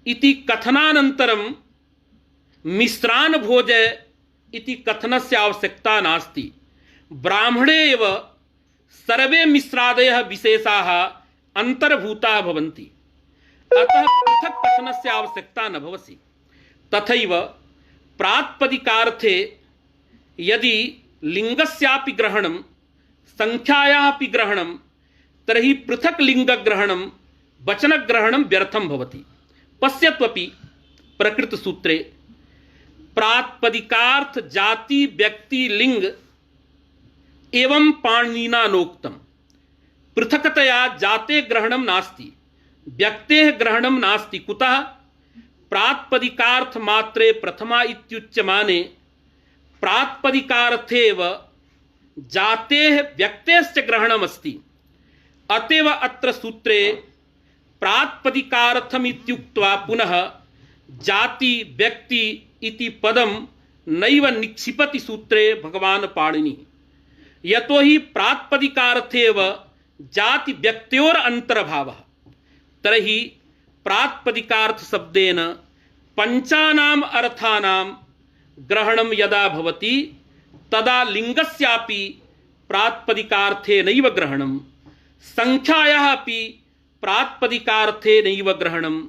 इति कथनानन्तरं मिश्रान् भोज इति कथनस्य आवश्यकता नास्ति। ब्राह्मणे एव सर्वे मिश्रादयः विशेषाः अन्तर्भूताः भवन्ति, अतः पृथक् कथनस्य आवश्यकता न भवति। तथैव प्रातिपदिकार्थे यदि लिंगस्यापि ग्रहणं संख्यायाः अपि ग्रहणं तर्हि पृथक् लिंगग्रहणं वचनग्रहणं व्यर्थं भवति। पश्यत्वपि प्रकृतसूत्रे प्रातिपदिकार्थ जाति व्यक्ति लिंग एवं पाणिनिना नोक्तम्। पृथक्तया जाते ग्रहणं नास्ति व्यक्तेः ग्रहणं नास्ति। कुतः? प्रातिपदिकार्थ मात्रे प्रथमा इत्युच्यमाने प्रातिपदिकार्थेव जातेः व्यक्तेश्च ग्रहणमस्ति। अतएव अत्र सूत्रे प्रातिपदिकार्थमित्युक्त्वा पुनः जाति व्यक्ति इति पदं नैव निक्षिपति सूत्रे भगवान् पाणिनिः। यतो हि प्रातिपदिकार्थेव जाति व्यक्त्योर अंतर्भावः। तर्हि प्रातिपदिकार्थ शब्देन पंचानाम् अर्थानां ग्रहणं यदा भवति तदा लिंगस्यापि प्रातिपदिकार्थेनैव ग्रहणं संख्यायाः अपि प्रातिपदिकार्थेनैव ग्रहणम्।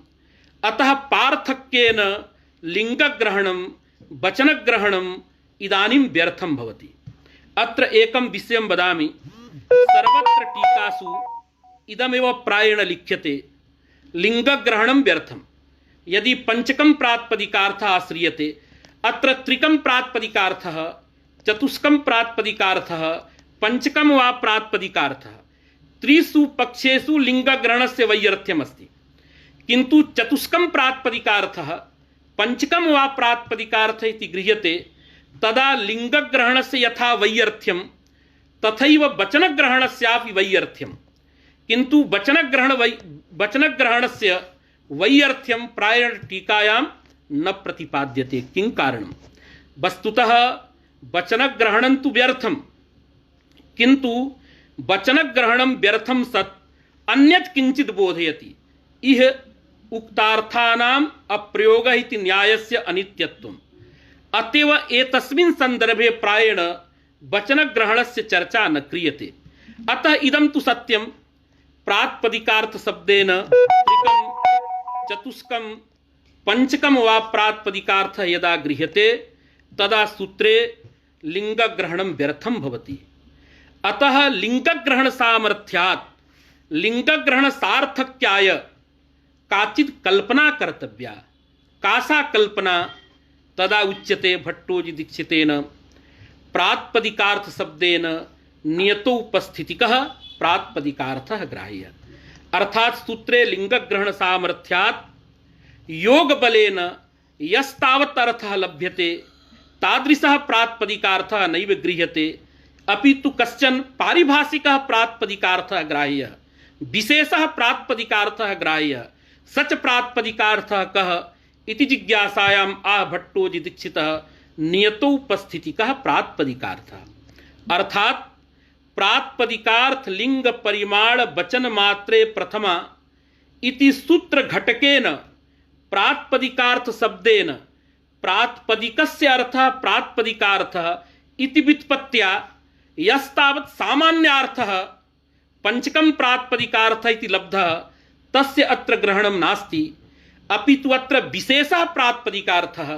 अतः पार्थक्येन लिंगग्रहणं वचनग्रहणम् इदानीं व्यर्थं भवति। अत्र एकं विषयं वदामि। सर्वत्र टीकासु इदमेव प्रायेण लिख्यते लिंगग्रहणं व्यर्थं। यदि पंचकं प्रातिपदिकार्थः आश्रियते अत्र त्रिकं प्रातिपदिकार्थः चतुष्कं प्रातिपदिकार्थः पंचकं वा प्रातिपदिकार्थः त्रिषु पक्षेषु लिंगग्रहणस्य वैयर्थ्यमस्ति। किन्तु चतुष्कं प्रातिपदिकार्थः पंचकं वा प्रातिपदिकार्थः इति गृह्यते तदा लिंगग्रहणस्य यथा वैयर्थ्यं तथैव वचनग्रहणस्यापि वैयर्थ्यं। किन्तु वचनग्रहणस्य वैयर्थ्यं प्रायेण टीकायां न प्रतिपाद्यते। किं कारणं? वस्तुतः वचनग्रहणं तु व्यर्थं, किन्तु वचनग्रहणं व्यर्थं सत् अन्यत् किञ्चित् बोधयति। इह उक्तार्थानाम् अप्रयोगः इति न्यायस्य अनित्यत्वम्। अतएव एतस्मिन् संदर्भे प्रायेण वचनग्रहणस्य चर्चा न क्रियते। अतः इदं तु सत्यं प्रातिपदिकार्थ शब्देन त्रिकं चतुष्कं पंचकं वा प्रातिपदिकार्थः यदा गृह्यते तदा सूत्रे लिंगग्रहणं व्यर्थं भवति। अतः लिंगग्रहण सामर्थ्यात् लिंगग्रहण सार्थक्याय काचित् कल्पना कर्तव्या। का सा कल्पना? तदा उच्यते भट्टोजी दीक्षितेन प्रातिपदिकार्थ शब्देन नियतोपस्थितिकः प्रातिपदिकार्थः ग्राह्यः। अर्थात सूत्रे लिंगग्रहण सामर्थ्यात् योग बलेन यस्तावत् अर्थः लभ्यते तादृशः प्रातिपदिकार्थः नैव गृह्यते, अपि तु कश्चन पारिभाषिकः प्रातिपदिकार्थः ग्राह्यः, विशेषः प्रातिपदिकार्थः ग्राह्यः। सच प्रातिपदिकार्थः कः इति जिज्ञासायाम् आह भट्टोजी दीक्षितः नियतोपस्थितिकः प्रातिपदिकार्थः। अर्थात प्रातिपदिकार्थ लिंग परिमाण वचन मात्रे प्रथमा इति सूत्र घटकेन प्रातिपदिकार्थ शब्देन प्रातिपदिकस्य अर्थः प्रातिपदिकार्थः इति व्युत्पत्त्या यस्तावत् सामान्यार्थः पंचकं प्रातिपदिकार्थः इति लब्धः तस्य अत्र ग्रहणं नास्ति, अपि तु अत्र विशेषः प्रातिपदिकार्थः।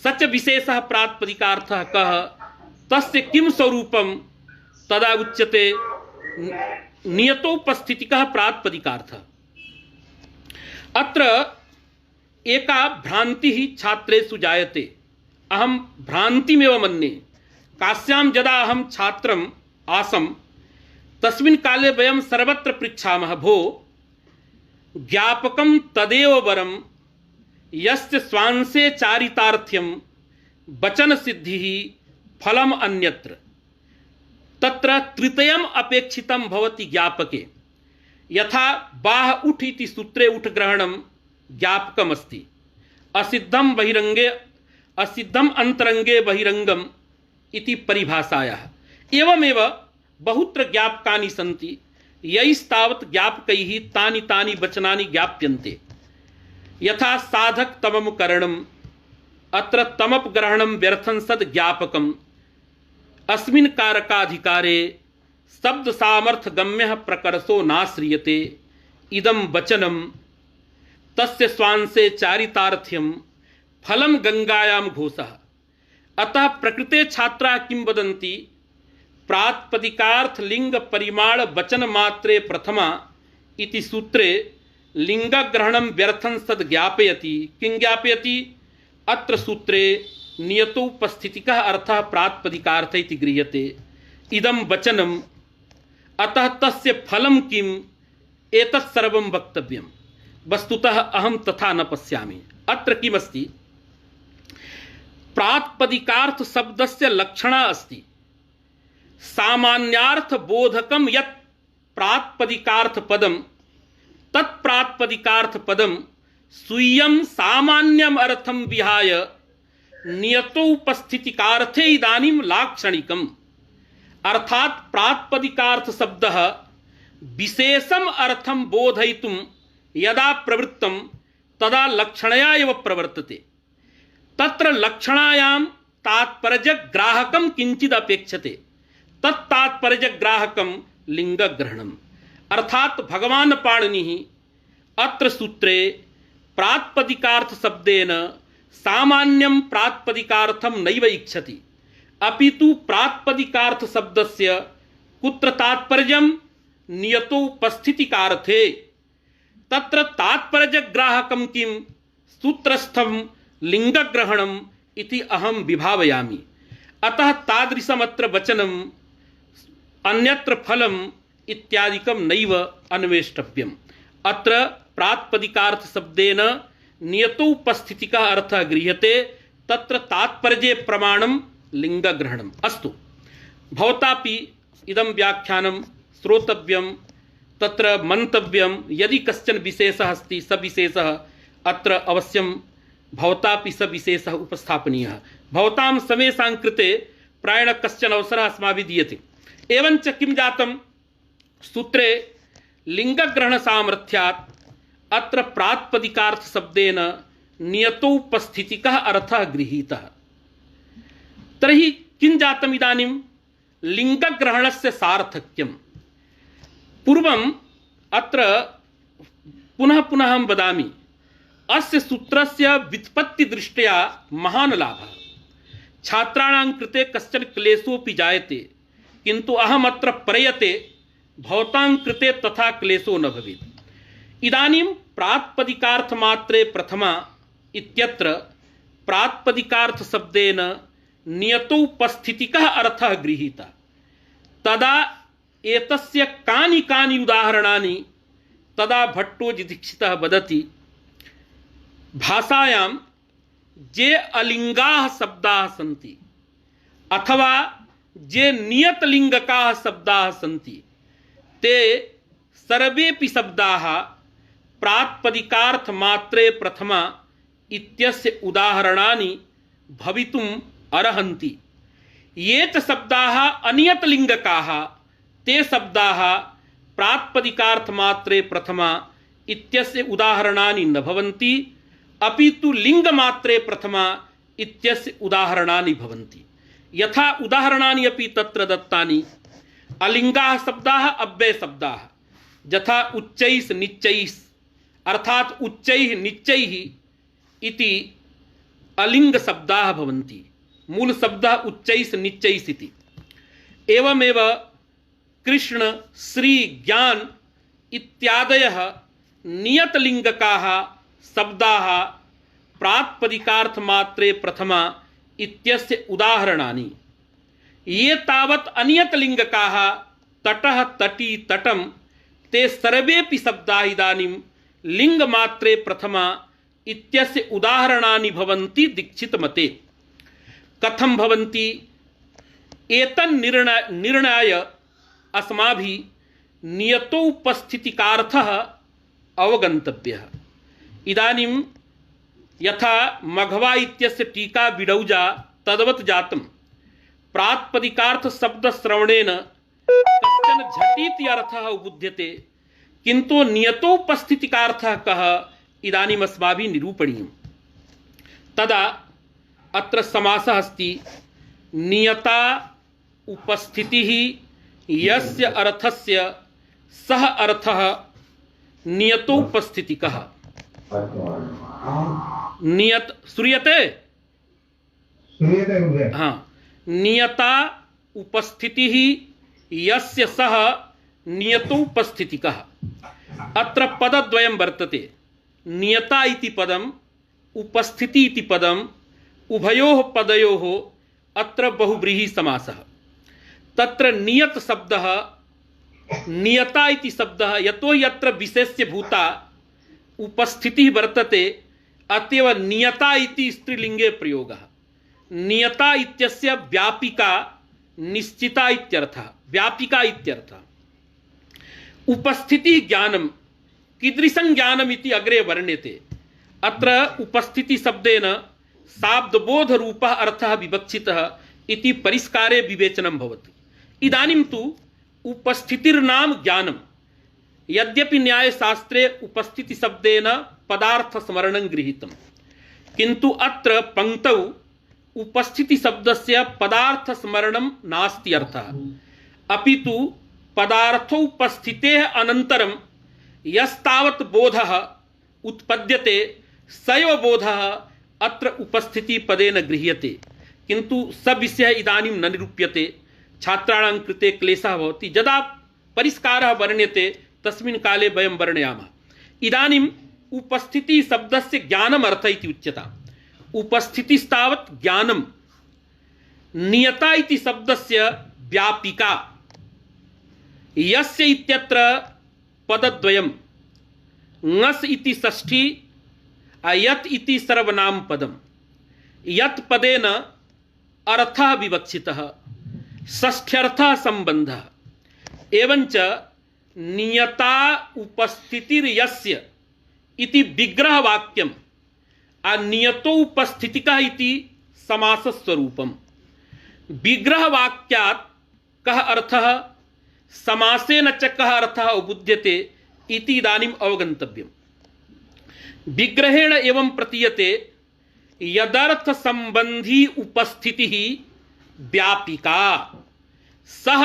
सच विशेषः प्रातिपदिकार्थः कः, तस्य किं स्वरूपं, तदा उच्यते नियतोपस्थितिकः प्रातिपदिकार्थः। अत्र एका भ्रान्तिः छात्रेषु जायते। अहं भ्रान्तिमेव मन्ये। काश्यां यदा अहं छात्रम् आसं तस्मिन् काले वयं सर्वत्र पृच्छामः, भो ज्ञापकं तदेव वरं यस्य स्वांसे चारितार्थ्यं वचन सिद्धिः फलम् अन्यत्र। तत्र तृतीयम् अपेक्षितं भवति ज्ञापके। यथा बाह उठ इति सूत्रे उठ ग्रहणं ज्ञापकमस्ति। असिद्धं बहिरंगे असिद्धम् अंतरंगे बहिरंगम इति परिभाषायाः। एवमेव बहुत्र ज्ञापकानि सन्ति। यैस्तावत् ज्ञापकैः तानि तानि वचनानि ज्ञाप्यन्ते। यथा साधक तमम करणम्, अत्र तमप ग्रहणं व्यर्थं सद् ज्ञापकम्। अस्मिन् कारकाधिकारे शब्द सामर्थ्य गम्यः प्रकर्षो नाश्रियते इदं वचनं तस्य स्वांसे चारितार्थ्यं फलं गंगायां घोषः। अतः प्रकृते छात्राः किं वदन्ति, प्रातिपदिकार्थ लिंग परिमाण वचन मात्रे प्रथमा इति सूत्रे लिंग ग्रहणं व्यर्थं सद् ज्ञापयति। किं ज्ञापयति, अत्र सूत्रे नियतोपस्थितिकः अर्थः प्रातिपदिकार्थ इति गृह्यते। इदं वचनम्, अतः तस्य फलं किम्, एतत् सर्वं वक्तव्यं। वस्तुतः अहं तथा न पश्यामि। अत्र किमस्ति, प्रातिपदिकार्थ शब्दस्य लक्षणा अस्ति सामान्यार्थ बोधकं यत् प्रातिपदिकार्थ पदं तत् प्रातिपदिकार्थ पदं स्वीयं सामान्यम अर्थं विहाय नियतोपस्थितिकार्थे इदानीं लाक्षणिकम्। अर्थात् प्रातिपदिकार्थ शब्दः विशेषम अर्थं बोधयितुं यदा प्रवृत्तं तदा लक्षणया एव प्रवर्तते। तत्र लक्षणायां तात्पर्यग्राहकं किंचिद अपेक्षते। तत्तात्पर्यग्राहकं लिंगग्रहणम्। अर्थात भगवान पाणिनिः अत्र सूत्रे प्रातिपदिकार्थ शब्देन सामान्यं प्रातिपदिकार्थं नैव इच्छति, अपितु प्रातिपदिकार्थ शब्दस्य कुत्र तात्पर्यं नियतोपस्थितिकार्थे। तत्र तात्पर्यग्राहकं किं, सूत्रस्थं लिंगग्रहणम् इति अहं विभावयामि। अतः तादृशमत्र वचनम् अन्यत्र फलम् इत्यादिकं नैव अन्वेष्टव्यम्। अत्र प्रातिपदिकार्थ शब्देन नियतोपस्थितिकः अर्थः गृह्यते। तत्र तात्पर्ये प्रमाणं लिंगग्रहणम्। अस्तु, भवतापि इदं व्याख्यानं श्रोतव्यं, तत्र मन्तव्यं। यदि कश्चन विशेषः अस्ति स विशेषः अत्र अवश्यं भवतापि स विशेषः उपस्थापनीयः। भवतां समेषां कृते प्रायेण कश्चन अवसरः अस्माभिः दीयते। एवञ्च किं जातं, सूत्रे लिंगग्रहणसामर्थ्यात् अत्र प्रातिपदिकार्थ शब्देन नियतोपस्थितिकः अर्थः गृहीतः। तर्हि किं जातम् इदानीं, लिंगग्रहणस्य सार्थक्यं। पूर्वम् अत्र पुनः पुनः अहं वदामि, अस्य सूत्रस्य व्युत्पत्तिदृष्ट्या महान् लाभः। छात्राणां कृते कश्चन क्लेशोऽपि जायते, किन्तु अहम् अत्र प्रयते भवतां कृते तथा क्लेशो न भवेत्। इदानीं प्रातिपदिकार्थमात्रे प्रथमा इत्यत्र प्रातिपदिकार्थ शब्देन नियतोपस्थितिकः अर्थः गृहीतः। तदा एतस्य कानि कानि उदाहरणानि, तदा भट्टोजीदीक्षितः वदति, भाषायां जे अलिंगाः शब्दाः सन्ति अथवा जे नियतलिंगकाः शब्दाः सन्ति ते सर्वेपि शब्दाः प्रातिपदिकार्थ मात्रे प्रथमा इत्यस्य उदाहरणानि भवितुम् अर्हन्ति। ये च शब्दाः अनियतलिंगकाः ते शब्दाः प्रातिपदिकार्थ मात्रे प्रथमा इत्यस्य उदाहरणानि न भवन्ति, अपि तु लिङ्गमात्रे प्रथमा इत्यस्य उदाहरणानि भवन्ति। यथा उदाहरणानि अपि तत्र दत्तानि। अलिङ्गाः शब्दाः अव्ययशब्दाः, यथा उच्चैः निच्चैः, अर्थात् उच्चैः निच्चैः इति अलिङ्गशब्दाः भवन्ति। मूलशब्दः उच्चैः निच्चैः इति। एवमेव कृष्ण, श्री, ज्ञान इत्यादयः नियतलिङ्गकाः शब्दाः प्रातिपदिकार्थमात्रे प्रथमा इत्यस्य उदाहरणानि। ये तावत् अनियतलिङ्गकाः तटः, तटी, तटं ते सर्वेपि शब्दाः इदानीं लिङ्गमात्रे प्रथमा इत्यस्य उदाहरणानि भवन्ति दीक्षितमते। कथं भवन्ति? एतन्निर्णयाय अस्माभिः नियतोपस्थितिकार्थः अवगन्तव्यः। इदानीं यथा मघवा इत्यस्य टीका बिडौजा तद्वत् जातं। प्रातिपदिकार्थशब्दश्रवणेन कश्चन झटिति अर्थः उपुध्यते, किन्तु नियतोपस्थितिकार्थः कः इदानीम् अस्माभिः निरूपणीयं। तदा अत्र समासः अस्ति नियता उपस्थितिः यस्य अर्थस्य सः अर्थः नियतोपस्थितिकः। नियत श्रूयते? हाँ, नियता उपस्थितिः यस्य सः नियतोपस्थितिकः। अत्र पदद्वयं वर्तते। नियता इति पदम्, उपस्थिति इति पदम्, उभयोः पदयोः अत्र बहुव्रीहि समासः। तत्र नियत शब्दः, नियता इति शब्दः यतो यत्र विशेष्य भूता उपस्थितिः वर्तते, अतएव नियता इति स्त्रीलिङ्गे प्रयोगः। नियता इत्यस्य व्यापिका निश्चिता इत्यर्थः, व्यापिका इत्यर्थः। उपस्थिति ज्ञानं कीदृशं ज्ञानम् इति अग्रे वर्ण्यते। अत्र उपस्थिति शब्देन शाब्दबोधरूपः अर्थः विवक्षितः इति परिष्कारे विवेचनं भवति। इदानीं तु उपस्थितिर्नाम ज्ञानं। यद्यपि न्यायशास्त्रे उपस्थिति शब्देन पदार्थस्मरणं गृहीतं, किन्तु अत्र पंक्तौ उपस्थिति शब्दस्य पदार्थस्मरणं नास्ति अर्थः, अपि तु पदार्थोपस्थितेः अनन्तरं यस्तावत् बोधः उत्पद्यते सैव बोधः अत्र उपस्थिति पदेन गृह्यते, किन्तु स विषयः इदानीं न निरूप्यते। छात्राणां कृते क्लेशः भवति। यदा परिष्कारः वर्ण्यते तस्मिन् काले वयं वर्णयामः। इदानीम् उपस्थिति शब्दस्य ज्ञानम् अर्थः इति उच्यते। उपस्थितिस्तावत् ज्ञानं। नियता इति शब्दस्य व्यापिका। यस्य इत्यत्र पदद्वयं, ङस् इति षष्ठी, यत् इति सर्वनाम पदम्। यत् पदेन अर्थः विवक्षितः, षष्ठ्यर्थः सम्बन्धः। एवञ्च नियता उपस्थितिर्यस्य इति विग्रहवाक्यम्, अनियतोपस्थितिकः इति समासस्वरूपम्। विग्रहवाक्यात् कः अर्थः, समासेन च कः अर्थः उपुध्यते इति इदानीम् अवगन्तव्यम्। विग्रहेण एवं प्रतीयते यदर्थ संबंधी उपस्थितिः व्यापिका, सः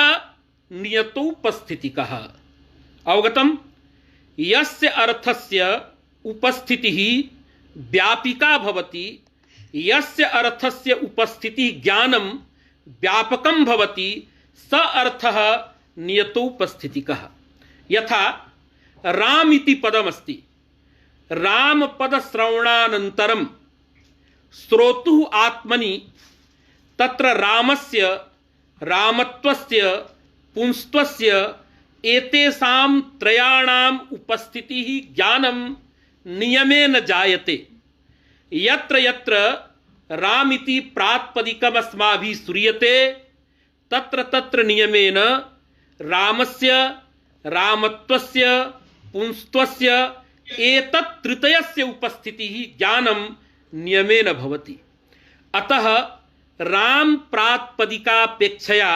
नियतोपस्थितिकः। अवगतम्? यस्य अर्थस्य उपस्थितिः व्यापिका भवति, यस्य अर्थस्य उपस्थितिः ज्ञानं व्यापकं भवति, स अर्थः नियतोपस्थितिकः। यथा राम इति पदमस्ति। राम पदश्रवणानन्तरं श्रोतुः आत्मनि तत्र रामस्य, रामत्वस्य, पुंस्त्वस्य एतेषां त्रयाणाम् उपस्थितिः ज्ञानं नियमेन जायते। यत्र यत्र राम इति प्रातिपदिकम् अस्माभिः श्रूयते तत्र तत्र नियमेन रामस्य, रामत्वस्य, पुंस्त्वस्य एतत् तृतीयस्य उपस्थितिः ज्ञानं नियमेन भवति। अतः राम प्रातिपदिकापेक्षया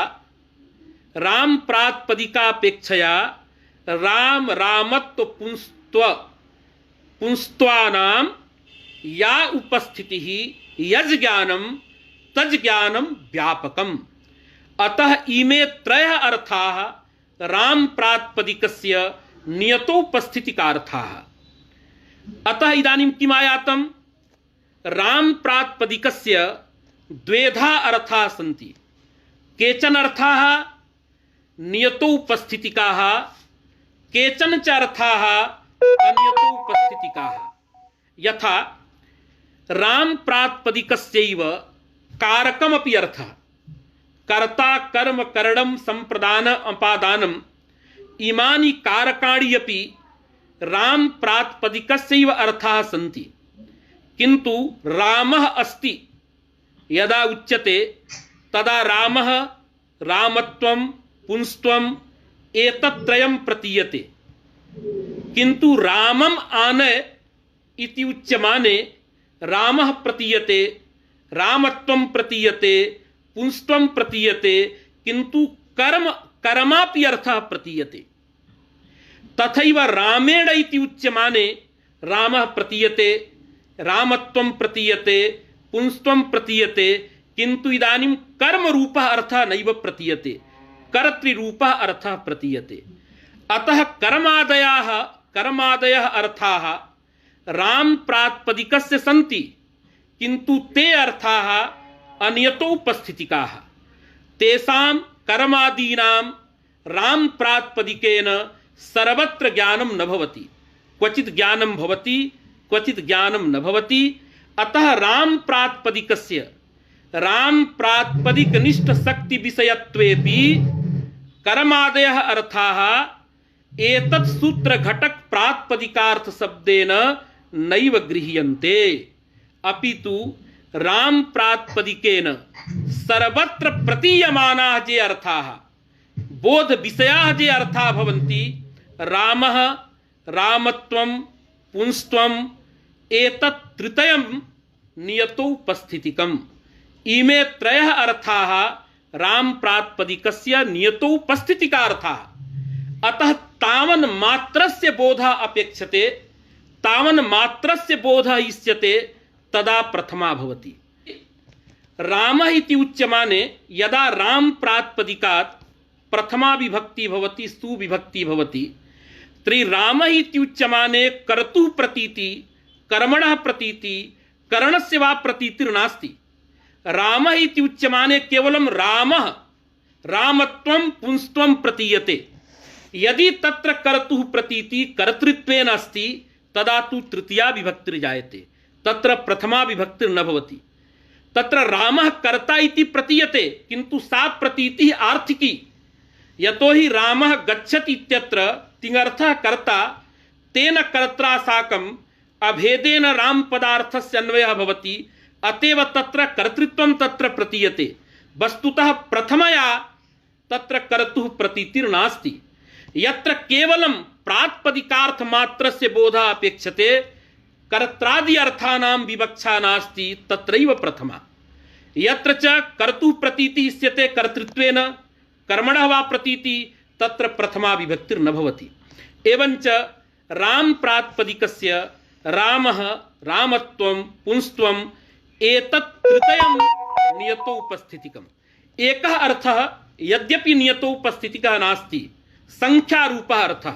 राम, रामत्व, पुंस्त्व पुंस्त्वानां या उपस्थितिः यज्ज्ञानं तज्ज्ञानं व्यापकम्। अतः इमे त्रयः अर्थाः राम प्रातिपदिकस्य नियतोपस्थितिकार्थाः। अतः इदानीं किम् आयातं? राम प्रातिपदिकस्य द्वेधा अर्थाः सन्ति। केचन अर्थाः नियतोपस्थितिकाः, केचन च अर्थाः अनियतोपस्थितिकाः। यथा राम प्रातिपदिकस्यैव कारकमपि अर्थः, कर्ता कर्म करणं संप्रदान अपादानम् इमानि कारकाणि अपि राम प्रातिपदिकस्यैव अर्थाः सन्ति। किन्तु रामः अस्ति यदा उच्यते तदा रामः, रामत्वं, पुंस्त्वम् एतत्त्रयं प्रतीयते। किन्तु रामम् आनय इति उच्यमाने रामः प्रतीयते, रामत्वं प्रतीयते, पुंस्त्वं प्रतीयते, किन्तु कर्मापि अर्थः प्रतीयते। तथैव रामेण इति उच्यमाने रामः प्रतीयते, रामत्वं प्रतीयते, पुंस्त्वं प्रतीयते, किन्तु इदानीं कर्मरूपः अर्थः नैव प्रतीयते, कर्तृरूपः अर्थः प्रतीयते। अतः कर्मादयः अर्थाः राम प्रातिपदिकस्य सन्ति, किन्तु ते अर्थाः अनियतोपस्थितिकाः। तेषां कर्मादीनां राम प्रातिपदिकेन सर्वत्र ज्ञानं न भवति, क्वचित् ज्ञानं भवति, क्वचित् ज्ञानं न भवति। अतः राम प्रातिपदिकस्य राम प्रातिपदिकनिष्ठ शक्ति विषयत्वेपि कर्मादयः अर्थाः एतत् सूत्र घटक प्रातिपदिकार्थ शब्देन नैव गृह्यन्ते, अपितु राम प्रातिपदिकेन सर्वत्र प्रतीयमानाः ये अर्थाः, बोध विषयाः ये अर्थाः भवन्ति, रामः, रामत्वं, पुंस्त्वम् एतत् तृतीयं नियतोपस्थितिकम्। इमे त्रयः अर्थाः राम प्रातिपदिकस्य नियतोपस्थितिकार्थाः। अतः तावन् मात्रस्य बोधः अपेक्षते, तावन् मात्रस्य बोधः इष्यते, तदा प्रथमा भवति। रामः इति उच्यमाने यदा राम प्रातिपदिकात् प्रथमा विभक्ति भवति, सुविभक्ति भवति, तर्हि रामः इति उच्यमाने कर्तुः प्रतीति, कर्मणः प्रतीति, करणस्य वा प्रतीतिर्नास्ति। रामः इति उच्यमाने केवलं रामः, रामत्वं, पुंस्त्वं प्रतीयते। यदि तत्र कर्तुः प्रतीति कर्तृत्वेन अस्ति तदा तु तृतीया विभक्तिर्जायते, तत्र प्रथमा विभक्तिर्न भवति। तत्र रामः कर्ता इति प्रतीयते, किन्तु सा प्रतीतिः आर्थिकी। यतोहि रामः गच्छति इत्यत्र तिङर्थः कर्ता, तेन कर्त्रा साकम् अभेदेन राम पदार्थस्य अन्वयः भवति, अतएव तत्र कर्तृत्वं तत्र प्रतीयते। वस्तुतः प्रथमया तत्र कर्तुः प्रतीतिर्नास्ति। यत्र केवलं प्रातिपदिकार्थ मात्रस्य बोधः अपेक्षते, कर्त्रादि अर्थानां विवक्षा नास्ति, तत्रैव प्रथमा। यत्र च कर्तुः प्रतीतिः इष्यते कर्तृत्वेन, कर्मणः वा प्रतीति, तत्र प्रथमा विभक्तिर्न भवति। एवञ्च राम प्रातिपदिकस्य रामः, रामत्वं, पुंस्त्वम् एतत् तृतीयं नियतोपस्थितिकम्। एकः अर्थः यद्यपि नियतोपस्थितिकः नास्ति, संख्यारूपः अर्थः।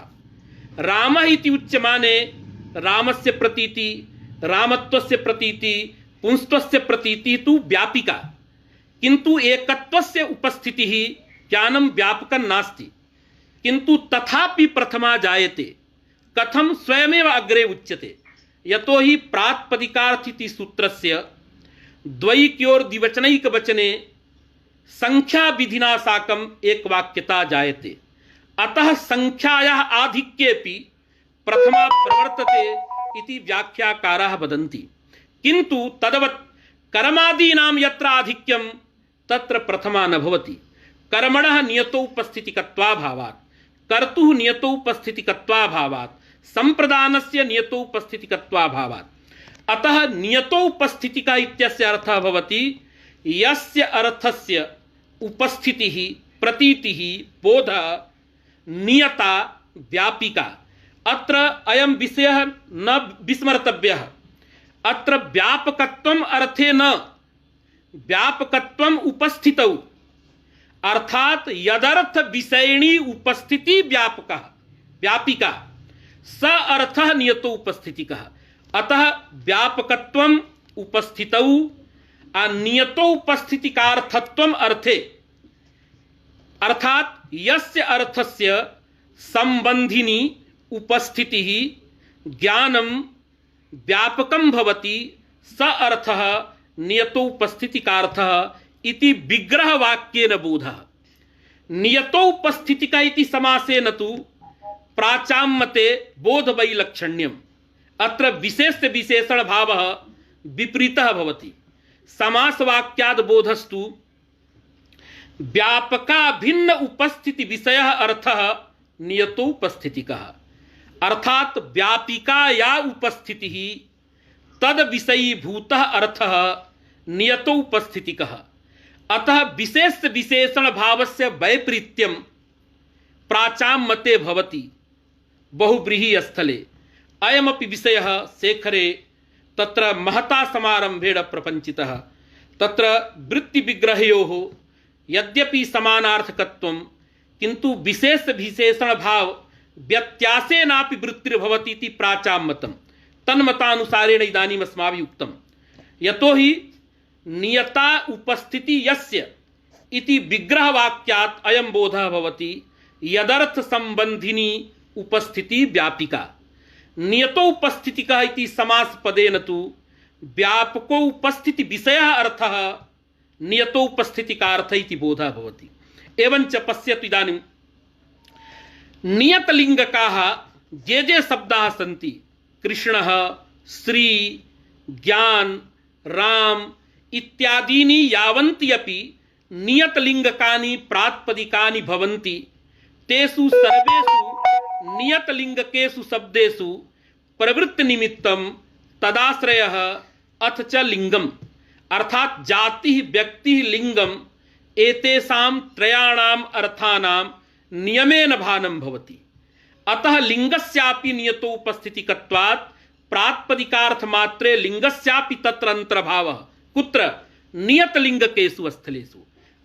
रामः इति उच्यमाने रामस्य प्रतीति, रामत्वस्य प्रतीति, पुंस्त्वस्य प्रतीति तु व्यापिका, किन्तु एकत्वस्य उपस्थितिः ज्ञानं व्यापकं नास्ति। किन्तु तथापि प्रथमा जायते। कथं? स्वयमेव अग्रे उच्यते। यतोहि प्रातिपदिकार्थ इति सूत्रस्य द्वैक्योर्द्विवचनैकवचने संख्या विधिना साकम् एकवाक्यता जायते। अतः संख्यायाः आधिक्येपि प्रथमा प्रवर्तते इति व्याख्याकाराः वदन्ति। किन्तु तदवत् कर्मादीनां यत्र आधिक्यं तत्र प्रथमा न भवति। कर्मणः नियतोपस्थितिकत्वाभावात्, कर्तुः नियतोपस्थितिकत्वाभावात्, संप्रदानस्य नियतोपस्थितिकत्वाभावात्। अतः नियतोपस्थितिका इत्यस्य अर्थः भवति यस्य अर्थस्य उपस्थितिः, प्रतीतिः, बोधः, नियता, व्यापिका। अत्र अयं विषयः न विस्मर्तव्यः। अत्र व्यापकत्वम् अर्थे न व्यापकत्वम् उपस्थितौ, अर्थात यदर्थ विषयिणी उपस्थिति व्यापकः व्यापिका स अर्थः नियतो उपस्थितिकः। अतः व्यापकत्वम् उपस्थितौ अनियतो उपस्थितिकार्थत्वम् अर्थे, अर्थात यस्य अर्थस्य संबंधिनी उपस्थितिः ज्ञानं व्यापकं भवति स अर्थः नियतो उपस्थितिकार्थः इति विग्रहवाक्येन बोधः। नियतो उपस्थितिका इति समासेन तु प्राचाम्यते बोधवैलक्षण्यम्। अत्र विशेष विशेषण भावः विपरीतः भवति। समासवाक्याद् बोधस्तु व्यापका भिन्न उपस्थिति विषयः अर्थः नियतो उपस्थितिकः, अर्थात व्यापिका या उपस्थितिः तद विषयीभूतः अर्थः नियतो उपस्थितिकः। अतः विशेष विशेषण भावस्य वैपरीत्यं प्राचाम्यते भवति बहुव्रीहि स्थले। अयमपि विषयः शेखरे तत्र महता समारंभेण प्रपञ्चितः। तत्र वृत्तिविग्रहयोः यद्यपि समानार्थकत्वं किन्तु विशेष विशेषण भाव व्यत्यासेनापि वृत्तिर्भवति इति प्राचाम्यतं। तन्मतानुसारेण इदानीम् अस्माभिः उक्तं। यतोहि नियता उपस्थिति यस्य इति विग्रहवाक्यात् अयं बोधः भवति यदर्थ संबंधिनी उपस्थिति व्यापिका। नियतो उपस्थितिकः इति समासपदेन तु व्यापको उपस्थिति विषयः अर्थः नियतो उपस्थितिकार्थ इति बोधः भवति। एवञ्च पश्यतु इदानीं नियतलिङ्गकाः ये ये शब्दाः सन्ति, कृष्णः, श्री, ज्ञान, राम इत्यादीनि यावन्ति अपि नियतलिङ्गकानि प्रातिपदिकानि भवन्ति, तेषु सर्वेषु नियतलिङ्गकेषु शब्देषु प्रवृत्तिनिमित्तं तदाश्रयः अथ च लिङ्गम्, अर्थात जाति, व्यक्ति, लिंगम एतेषां त्रयाणाम् अर्थानां नियमेन भानं भवति। अतः लिंगस्यापि नियतो उपस्थितिकत्वात् प्रातिपदिकार्थमात्रे लिंगस्यापि तत्र अन्तर्भावः कुत्र नियतलिङ्गकेषु स्थलेषु।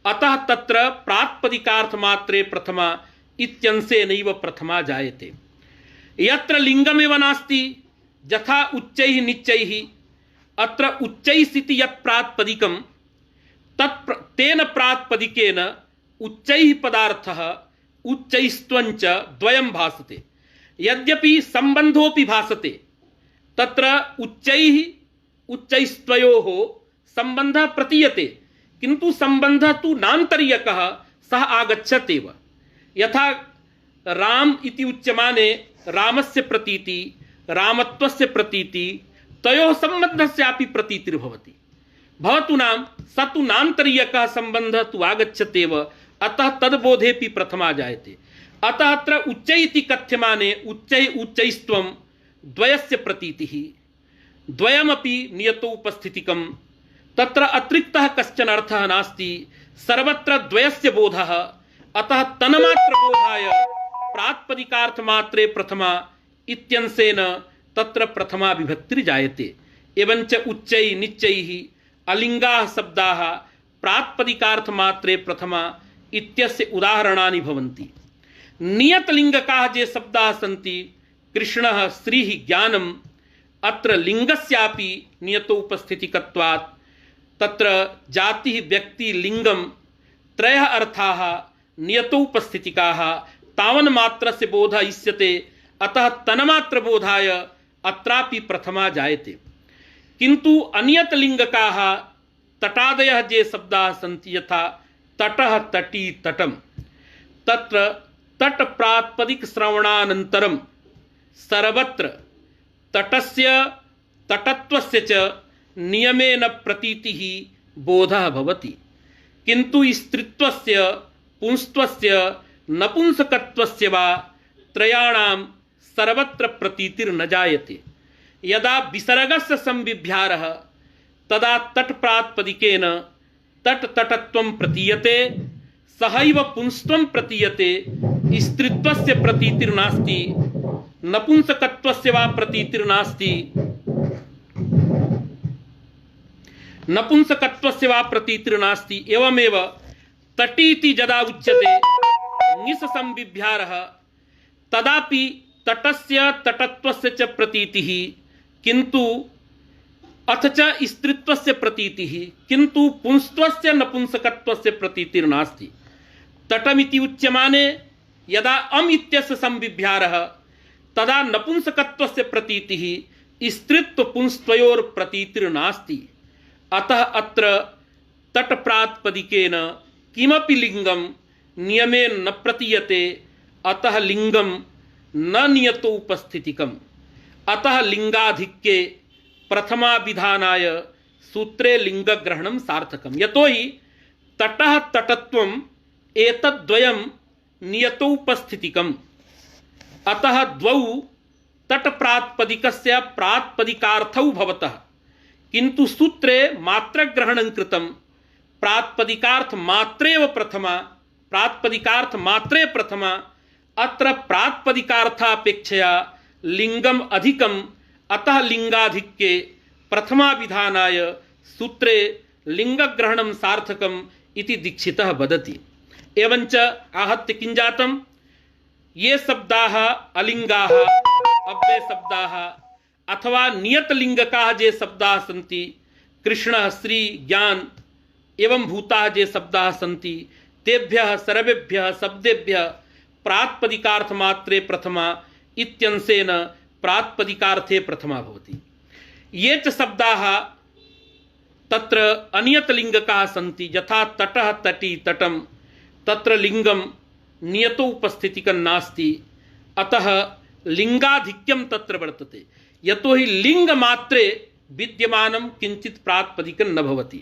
अतः तत्र प्रातिपदिकार्थमात्रे प्रथमा इत्यंशेनैव प्रथमा जायते। यत्र लिंगमेव नास्ति यथा उच्चैः निच्चैः, अत्र उच्चैस्थिति यत् प्रातिपदिकं तेन प्रातिपदिकेन उच्चैः पदार्थः उच्चैस्त्वञ्च द्वयं भासते। यद्यपि संबंधोऽपि भासते, तत्र उच्चैः उच्चैस्त्वयोः संबंधः प्रतीयते, किन्तु संबंधः तु नान्तरीयकः, सः आगच्छत्येव। यथा राम इति उच्यमाने रामस्य प्रतीति, रामत्वस्य प्रतीति, तयोः सम्बन्धस्यापि प्रतीतिर्भवति। भवतु नाम स तु नान्तरीयकः सम्बन्धः तु आगच्छत्येव, अतः तद्बोधेऽपि प्रथमा जायते। अतः अत्र उच्चै इति कथ्यमाने उच्चैः उच्चैस्त्वं द्वयस्य प्रतीतिः, द्वयमपि नियतो उपस्थितिकं, तत्र अतिरिक्तः कश्चन अर्थः नास्ति, सर्वत्र द्वयस्य बोधः। अतः तन्मात्रबोधाय प्रातिपदिकार्थमात्रे प्रथमा इत्यंशेन तत्र प्रथमा विभक्तिर्जायते। एवञ्च उच्चैः निच्चैः अलिङ्गाः शब्दाः प्रातिपदिकार्थमात्रे प्रथमा इत्यस्य उदाहरणानि भवन्ति। नियतलिङ्गकाः ये शब्दाः सन्ति, कृष्णः, श्रीः, ज्ञानम्, अत्र लिङ्गस्यापि नियतो उपस्थितिकत्वात् तत्र जातिः, व्यक्ति, लिङ्गं त्रयः अर्थाः नियतो उपस्थितिकाः, तावन्मात्रस्य बोधः इष्यते। अतः तन्मात्रबोधाय अत्रापि प्रथमा जायते। किन्तु अनियतलिङ्गकाः तटादयः ये शब्दाः सन्ति, यथा तटः, तटी, तटं, तत्र तट प्रातिपदिक श्रवणानन्तरं सर्वत्र तटस्य तटत्वस्य च नियमेन प्रतीतिः बोधः भवति, किन्तु स्त्रीत्वस्य, पुंस्त्वस्य, नपुंसकत्वस्य वा त्रयाणां सर्वत्र प्रतीतिर्न जायते। यदा विसर्गस्य संविभ्यारः तदा तट प्रातिपदिकेन तट तटत्वं प्रतीयते, सहैव पुंस्त्वं प्रतीयते, स्त्रीत्वस्य प्रतीतिर्नास्ति, नपुंसकत्वस्य वा प्रतीतिर्नास्ति, नपुंसकत्वस्य वा प्रतीतिर्नास्ति। एवमेव तटीति यदा उच्यते निसंविभ्यारः तदापि तटस्य तटत्वस्य च प्रतीतिः, किन्तु अथ च स्त्रीत्वस्य प्रतीतिः, किन्तु पुंस्त्वस्य नपुंसकत्वस्य प्रतीतिर्नास्ति। तटमिति उच्यमाने यदा अम इत्यस्य संविभ्यारः तदा नपुंसकत्वस्य प्रतीतिः, स्त्रीत्व पुंस्त्वयोर प्रतीतिर्नास्ति। अतः अत्र तटप्रातिपदिकेन किमपि लिंगम नियमेन न प्रतीयते, अतः लिंगम न नियतो उपस्थितिकम्। अतः लिंगाधिक्ये प्रथमा विधानाय सूत्रे लिंगग्रहणं सार्थकम्। यतोहि तटः तटत्वम् एतद्द्वयं नियतो उपस्थितिकम्। अतः द्वौ तटप्रातिपदिकस्य प्रातिपदिकार्थौ भवतः, किन्तु सूत्रे मात्रग्रहणं कृतं। प्रातिपदिकार्थ मात्रेव प्रथमा, प्रातिपदिकार्थ मात्रे प्रथमा। अत्र प्रातिपदिकार्थापेक्षया लिंगम अधिकम्, अतः लिंगाधिक्ये प्रथमा विधानाय सूत्रे लिंगग्रहणं सार्थकम् इति दीक्षितः वदति। एवञ्च आहत्य किं जातम्, ये शब्दाः अलिंगाः अव्यय शब्दाः अथवा नियतलिंगकाः ये शब्दाः सन्ति, कृष्णः श्री ज्ञान एवं भूताः ये शब्दाः सन्ति, तेभ्यः सर्वेभ्यः शब्देभ्यः प्रातिपदिकार्थमात्रे प्रथमा इत्यंशेन प्रातिपदिकार्थे प्रथमा भवति। ये च शब्दाः तत्र अनियतलिंगकाः सन्ति, यथा तटः तटी तटं, तत्र लिंगम नियतो उपस्थितिकं नास्ति। अतः लिंगाधिक्यं तत्र वर्तते, यतोहि लिंगमात्रे विद्यमानं किंचित् प्रातिपदिकं न भवति।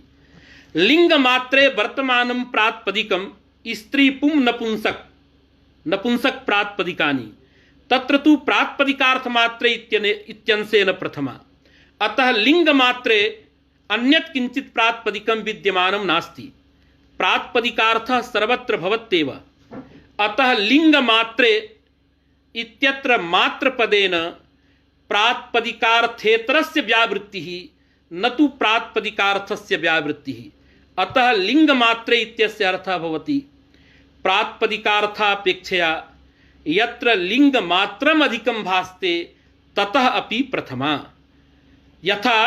लिंगमात्रे वर्तमानं प्रातिपदिकं स्त्री पुं नपुंसक, नपुंसक प्रातिपदिकानि, तत्र तु प्रातिपदिकार्थमात्रे इत्यंशेन प्रथमा। अतः लिंगमात्रे अन्यत् किंचित् प्रातिपदिकं विद्यमानं नास्ति, प्रातिपदिकार्थः सर्वत्र भवत्येव। अतः लिंगमात्रे इत्यत्र मात्रपदेन प्रातिपदिकार्थेतरस्य व्यावृत्तिः न तु प्रातिपदिकार्थस्य व्यावृत्तिः। अतः लिंगमात्रे इत्यस्य अर्थः भवति प्रातिपदिकार्थापेक्षया यत्र लिंगमात्रम् अधिकं भासते ततः अपि प्रथमा। यथा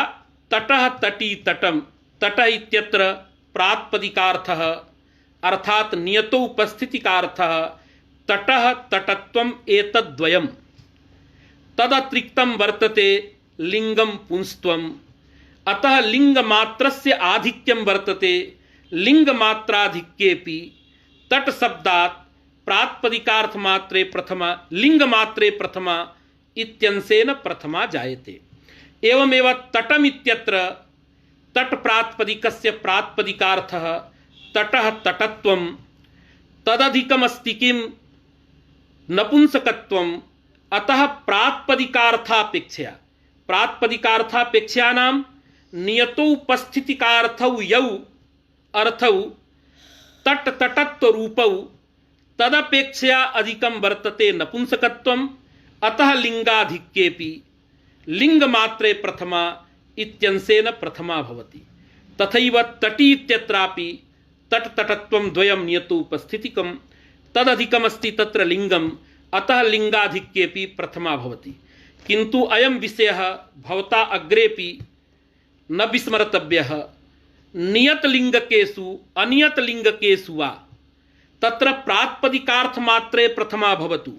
तटः तटी तटं, तटः इत्यत्र प्रातिपदिकार्थः अर्थात नियतो उपस्थितिकार्थः तटः तटत्वम् एतद्द्वयम्। तदतिरिक्तं वर्तते लिंगम पुंस्त्वम्। अतः लिंगमात्रस्य आधिक्यं वर्तते। लिंगमात्राधिक्येपि तट शब्दात् प्रातिपदिकार्थमात्रे प्रथमा, लिंगमात्रे प्रथमा इत्यंशेन प्रथमा जायते। एवमेव तटम् इत्यत्र तट प्रातिपदिकस्य प्रातिपदिकार्थः तटः तटत्वं, तदधिकमस्ति किं नपुंसकत्वम्। अतः प्रातिपदिकार्थापेक्षया, प्रातिपदिकार्थापेक्षयानां नियतोपस्थितिकार्थौ यौ अर्थौ तट तटत्व रूपौ तदपेक्षया अधिकं वर्तते नपुंसकत्वम्। अतः लिंगाधिक्येपि लिंगमात्रे प्रथमा इत्यंशेन प्रथमा भवति। तथैव तटी इत्यत्रापि तट तटत्वं द्वयं नियतो उपस्थितिकं, तदधिकमस्ति तत्र लिंगम्, अतः लिंगाधिक्येपि प्रथमा भवति। किन्तु अयं विषयः भवता अग्रेपि न विस्मर्तव्यः। नियतलिंगकेषु अनियतलिंगकेषु वा तत्र प्रातिपदिकार्थमात्रे प्रथमा भवतु,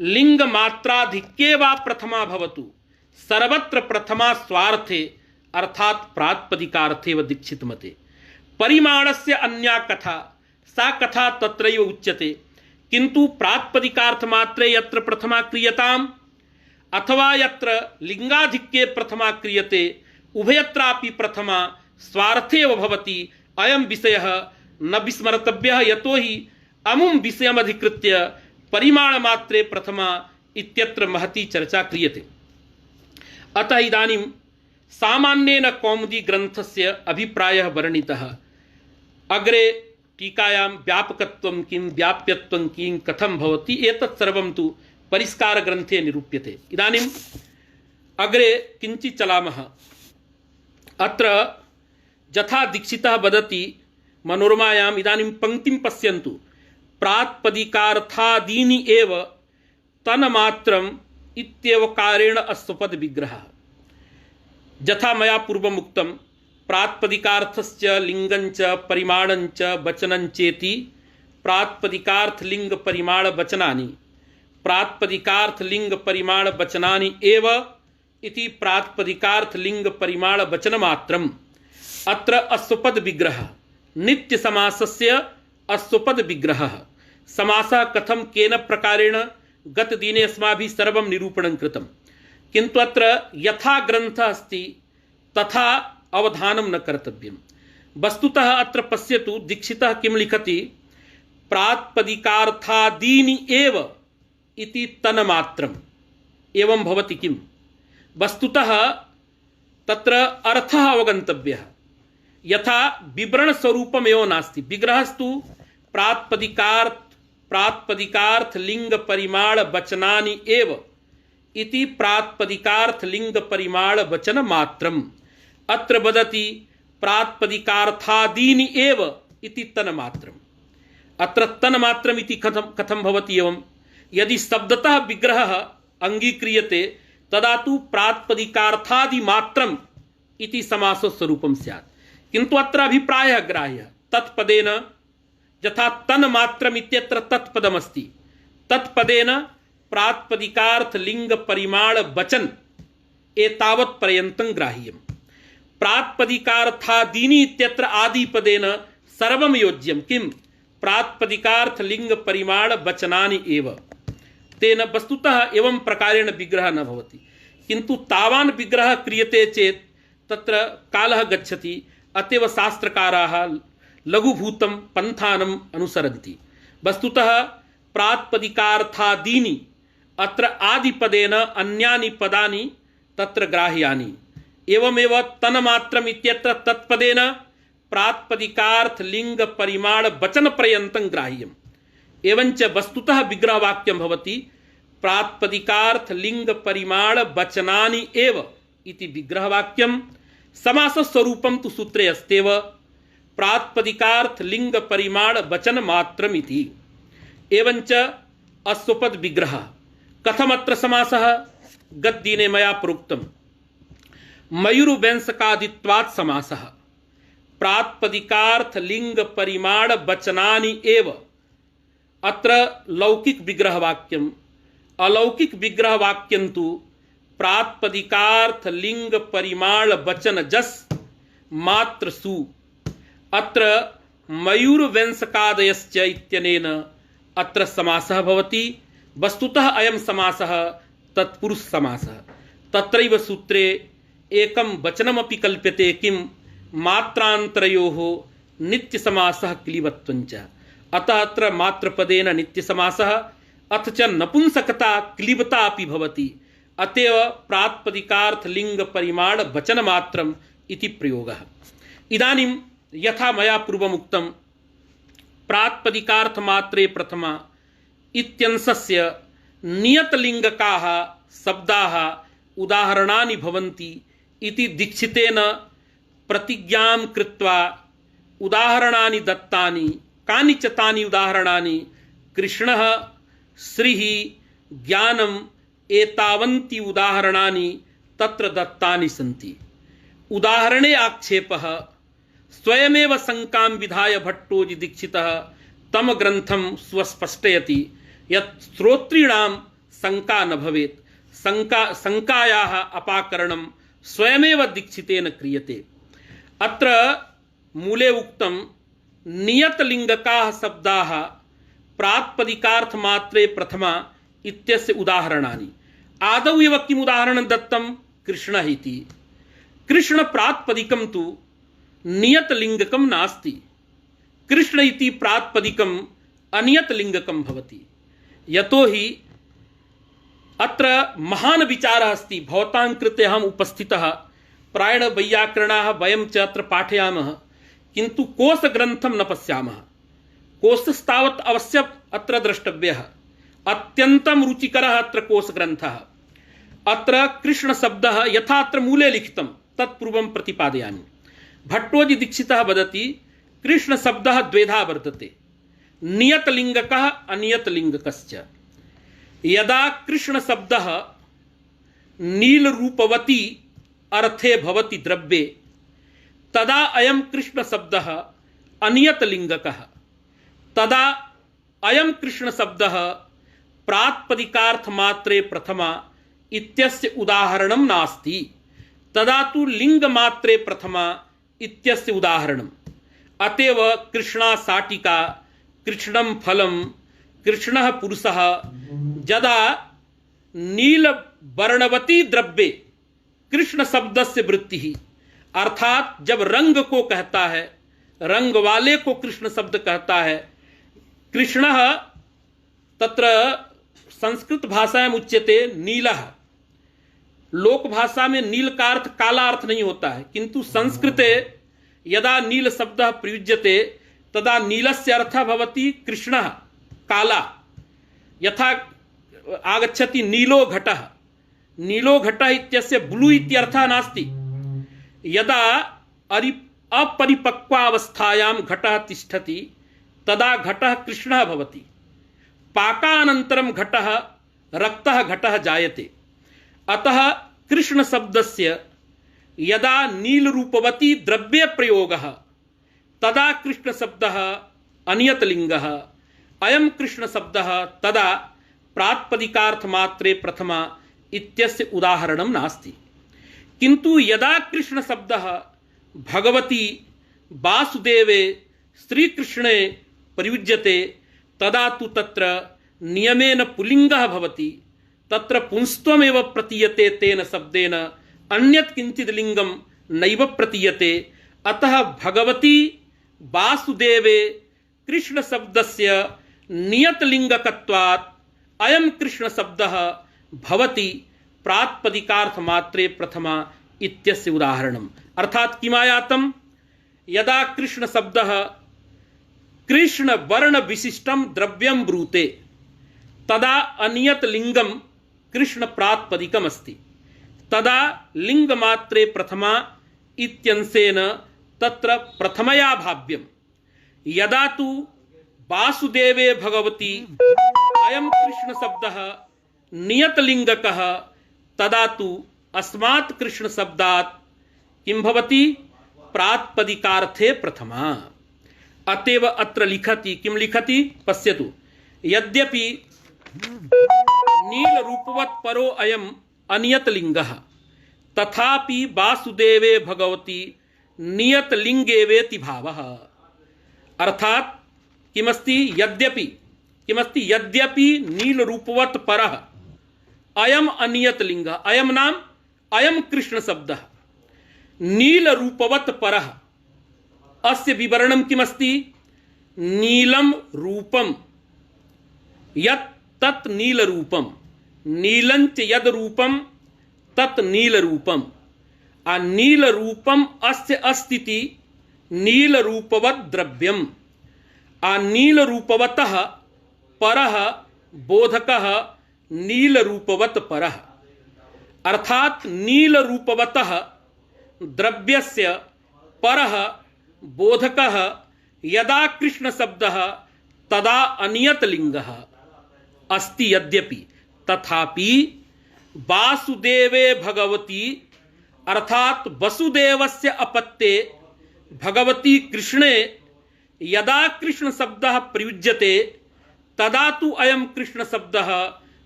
लिंगमात्राधिक्ये वा प्रथमा भवतु, सर्वत्र प्रथमा स्वार्थे अर्थात प्रातिपदिकार्थेव दीक्षितमते। परिमाणस्य अन्या कथा, सा कथा तत्रैव उच्यते। किन्तु प्रातिपदिकार्थमात्रे यत्र प्रथमा क्रियताम् अथवा यत्र लिंगाधिक्ये प्रथमा क्रियते, उभयत्रापि प्रथमा स्वार्थेव भवति। अयं विषयः न विस्मर्तव्यः, यतोहि अमुं विषयमधिकृत्य परिमाणमात्रे प्रथमा इत्यत्र महती चर्चा क्रियते। अतः इदानीं सामान्येन कौमुदी ग्रन्थस्य अभिप्रायः वर्णितः। अग्रे टीकायां व्यापकत्वं किं, व्याप्यत्वं किं, कथं भवति, एतत् सर्वं तु परिष्कारग्रन्थे निरूप्यते। इदानीम् अग्रे किञ्चित् चलामः। अत्र यथा दीक्षितः वदति मनोरमायाम्, इदानीं पङ्क्तिं पश्यन्तु। प्रात्पदिकार्थादीनि एव तन्मात्रम् इत्येवकारेण अस्वपद विग्रहः। यथा मया पूर्वम् उक्तं, प्रात्पदिकार्थस्य लिङ्गञ्च परिमाणञ्च वचनञ्चेति प्रात्पदिकार्थलिङ्गपरिमाणवचनानि प्रात्पदिकार्थलिङ्गपरिमाणवचनानि एव इति प्रात्पदिकार्थलिङ्गपरिमाणवचनमात्रम्। अत्र अस्वपद विग्रहः नित्यसमासस्य अस्वपद विग्रहः। समासः कथं केन प्रकारेण गतदिने अस्माभिः सर्वं निरूपणं कृतं, किन्तु अत्र यथा ग्रन्थः अस्ति तथा अवधानं न कर्तव्यं। वस्तुतः अत्र पश्यतु, दीक्षितः किं लिखति, प्रात्पदिकार्थादीनि एव इति तन्मात्रम्। एवं भवति किम्? वस्तुतः तत्र अर्थः अवगन्तव्यः। यथा विवरणस्वरूपमेव नास्ति। विग्रहस्तु प्रात्पदिकार्थलिङ्गपरिमाणवचनानि एव इति प्रात्पदिकार्थलिङ्गपरिमाणवचनमात्रम्। अत्र वदति प्रात्पदिकार्थादीनि एव इति तन्मात्रम्। अत्र तन्मात्रम् इति कथं भवति? एवं यदि शब्दतः विग्रहः अङ्गीक्रियते तदा तु प्रात्पदिकार्थादिमात्रम् इति समासस्वरूपं स्यात्, किन्तु अत्र अभिप्रायः ग्राह्यः। तत्पदेन, यथा तन्मात्रम् इत्यत्र तत्पदमस्ति, तत्पदेन प्रात्पदिकार्थलिङ्गपरिमाणवचन एतावत् पर्यन्तं ग्राह्यम्। प्रात्पदिकार्थादीनि इत्यत्र आदिपदेन सर्वं योज्यं। किं? प्रात्पदिकार्थलिङ्गपरिमाणवचनानि एव। तेन वस्तुतः एवं प्रकारेण विग्रहः न भवति, किन्तु तावान् विग्रहः क्रियते चेत् तत्र कालः गच्छति। अतएव शास्त्रकाराः लघुभूतं पन्थानम् अनुसरन्ति। वस्तुतः प्रात्पदिकार्थादीनि अत्र आदिपदेन अन्यानि पदानि तत्र ग्राह्यानि। एवमेव तन्मात्रम् इत्यत्र तत्पदेन प्रात्पदिकार्थलिङ्गपरिमाणवचनपर्यन्तं ग्राह्यम्। एवञ्च वस्तुतः विग्रहवाक्यं भवति प्रात्पदिकार्थलिङ्गपरिमाणवचनानि एव इति विग्रहवाक्यं। समासस्वरूपं तु सूत्रे अस्त्येव प्रात्पदिकार्थलिङ्गपरिमाणवचनमात्रम् इति। एवञ्च अस्वपद विग्रहः कथमत्र समासः? गतदिने मया प्रोक्तं, मयूरवंशकादित्वात् समासः। प्रात्पदिकार्थलिङ्गपरिमाणवचनानि एव अत्र लौकिक विग्रहवाक्यम्। अलौकिक विग्रहवाक्यं तु प्रात्पदिकार्थलिङ्गपरिमाणवचनजस् मात्रसु। अत्र मयूरवंशकादयश्च इत्यनेन अत्र समासः भवति। वस्तुतः अयं समासः तत्पुरुषसमासः। तत्रैव सूत्रे एकं वचनमपि कल्प्यते। किं? मात्रान्तरयोः नित्यसमासः क्लीबत्वञ्च। अतः अत्र मात्रपदेन नित्यसमासः, अथ च नपुंसकता क्लीबता अपि भवति। अतएव प्रात्पदिकार्थलिङ्गपरिमाणवचनमात्रम् इति प्रयोगः। इदानीं यथा मया पूर्वमुक्तं, प्रात्पदिकार्थमात्रे प्रथमा इत्यंशस्य नियतलिङ्गकाः शब्दाः उदाहरणानि भवन्ति इति दीक्षितेन प्रतिज्ञां कृत्वा उदाहरणानि दत्तानि। कानि च तानि उदाहरणानि? कृष्णः, श्रीः, ज्ञानम् एतावन्ति उदाहरणानि तत्र दत्तानि सन्ति। उदाहरणे आक्षेपः स्वयमेव शङ्कां विधाय भट्टोजि दीक्षितः तम ग्रन्थं स्वस्पष्टयति यत् श्रोतॄणां शङ्का न भवेत्। शङ्कायाः अपाकरणं स्वयमेव दीक्षितेन क्रियते। अत्र मूले उक्तं नियतलिङ्गकाः शब्दाः प्रात्पदिकार्थमात्रे प्रथमा इत्यस्य उदाहरणानि। आदौ एव किम् उदाहरणं दत्तं? कृष्णः इति। कृष्ण प्रात्पदिकं तु नियतलिङ्गकं नास्ति। कृष्ण इति प्रात्पदिकम् अनियतलिङ्गकं भवति। यतोहि अत्र महान् विचारः अस्ति। भवतां कृते अहम् उपस्थितः, प्रायेण वैयाकरणाः वयं च अत्र पाठयामः, किन्तु कोशग्रन्थं न पश्यामः। कोशस्तावत् अवश्य अत्र द्रष्टव्यः। अत्यंतम रुचिकरः अत्र कोशग्रन्थः। अत्र कृष्णशब्दः यथा अत्र मूले लिखितं तत्पूर्वं प्रतिपादयामि। भट्टोजी दीक्षितः वदति कृष्णशब्दः द्वेधा वर्तते, नियतलिङ्गकः अनियतलिङ्गकश्च। यदा कृष्णशब्दः नीलरूपवती अर्थे भवति द्रव्ये तदा अयं कृष्णशब्दः अनियतलिङ्गकः, तदा अयं कृष्णशब्दः प्रातिपदिकार्थमात्रे प्रथमा इत्यस्य उदाहरणं नास्ति, तदा तु लिङ्गमात्रे प्रथमा इत्यस्य उदाहरणम्। अतएव कृष्णा शाटिका, कृष्णं फलं, कृष्णः पुरुषः यदा नीलवर्णवती द्रव्ये कृष्ण शब्दस्य वृत्तिः, अर्थात जब रंग को कहता है, रंग वाले को कृष्ण शब्द कहता है। कृष्णः तत्र संस्कृत भाषायाम् उच्यते नीलः। लोक भाषा में नील का अर्थ काला अर्थ नहीं होता है, किंतु संस्कृते यदा नील शब्दः प्रयुज्यते तदा नीलस्य अर्थः भवति कृष्णः काला। यथा आगच्छति नीलो घटः, नीलो घटः इत्यस्य ब्लू इत्यर्थः नास्ति। यदा अपरिपक्वावस्थायां घटः तिष्ठति तदा घटः कृष्णः भवति। पाकानन्तरं घटः रक्तः घटः जायते। अतः कृष्ण शब्दस्य यदा नीलरूपवती द्रव्ये प्रयोगः तदा कृष्ण शब्दः अनियतलिङ्गः, अयं कृष्ण शब्दः तदा प्रातिपदिकार्थमात्रे प्रथमा इत्यस्य उदाहरणं नास्ति। किन्तु यदा कृष्ण शब्दः भगवती वासुदेवे श्रीकृष्णे प्रयुज्यते तदा तु तत्र नियमेन पुल्लिङ्गः भवति, तत्र पुंस्त्वमेव प्रतीयते, तेन शब्देन अन्यत् किञ्चित् लिङ्गं नैव प्रतीयते। अतः भगवती वासुदेवे कृष्ण शब्दस्य नियतलिङ्गकत्वात् अयं कृष्ण शब्दः भवति प्रातिपदिकार्थमात्रे प्रथमा इत्यस्य उदाहरणम्। अर्थात् किमायातं, यदा कृष्ण शब्दः कृष्ण वर्ण विशिष्टं द्रव्यं ब्रूते तदा अनियत लिंगम कृष्ण प्रातिपदिकम् अस्ति, तदा लिंगमात्रे प्रथमा इत्यंशेन तत्र प्रथमया भाव्यम्। यदा तु वासुदेवे भगवती अयं कृष्ण शब्दः नियतलिङ्गकः तदा तु अस्मात् कृष्ण शब्दात् किं भवति, प्रातिपदिकार्थे प्रथमा। अतएव अत्र लिखति, किं लिखति पश्यतु, यद्यपि नीलरूपवत् परो अयम् अनियतलिङ्गः तथापि वासुदेवे भगवती नियतलिङ्गेवेति भावः। अर्थात किमस्ति, यद्यपि नीलरूपवत् परः अयम् अनियतलिङ्गः, अयं नाम अयं कृष्ण शब्दः नीलरूपवत् परः, अस्य विवरणं किमस्ति, नीलं रूपं यत् तत् नीलरूपं, नीलञ्च यद् रूपं तत् नीलरूपम्। आ नीलरूपम् अस्य अस्तीति नीलरूपवत् द्रव्यम्। आ नीलरूपवतः परः बोधकः नीलरूपवत् परः। अर्थात नीलरूपवतः द्रव्यस्य परः बोधकः यदा कृष्ण शब्दः तदा अनियतलिङ्गः अस्ति। यद्यपि तथापि वासुदेवे भगवती अर्थात वसुदेवस्य अपत्ये भगवती कृष्णे यदा कृष्ण शब्दः प्रयुज्यते तदा तु अयं कृष्ण शब्दः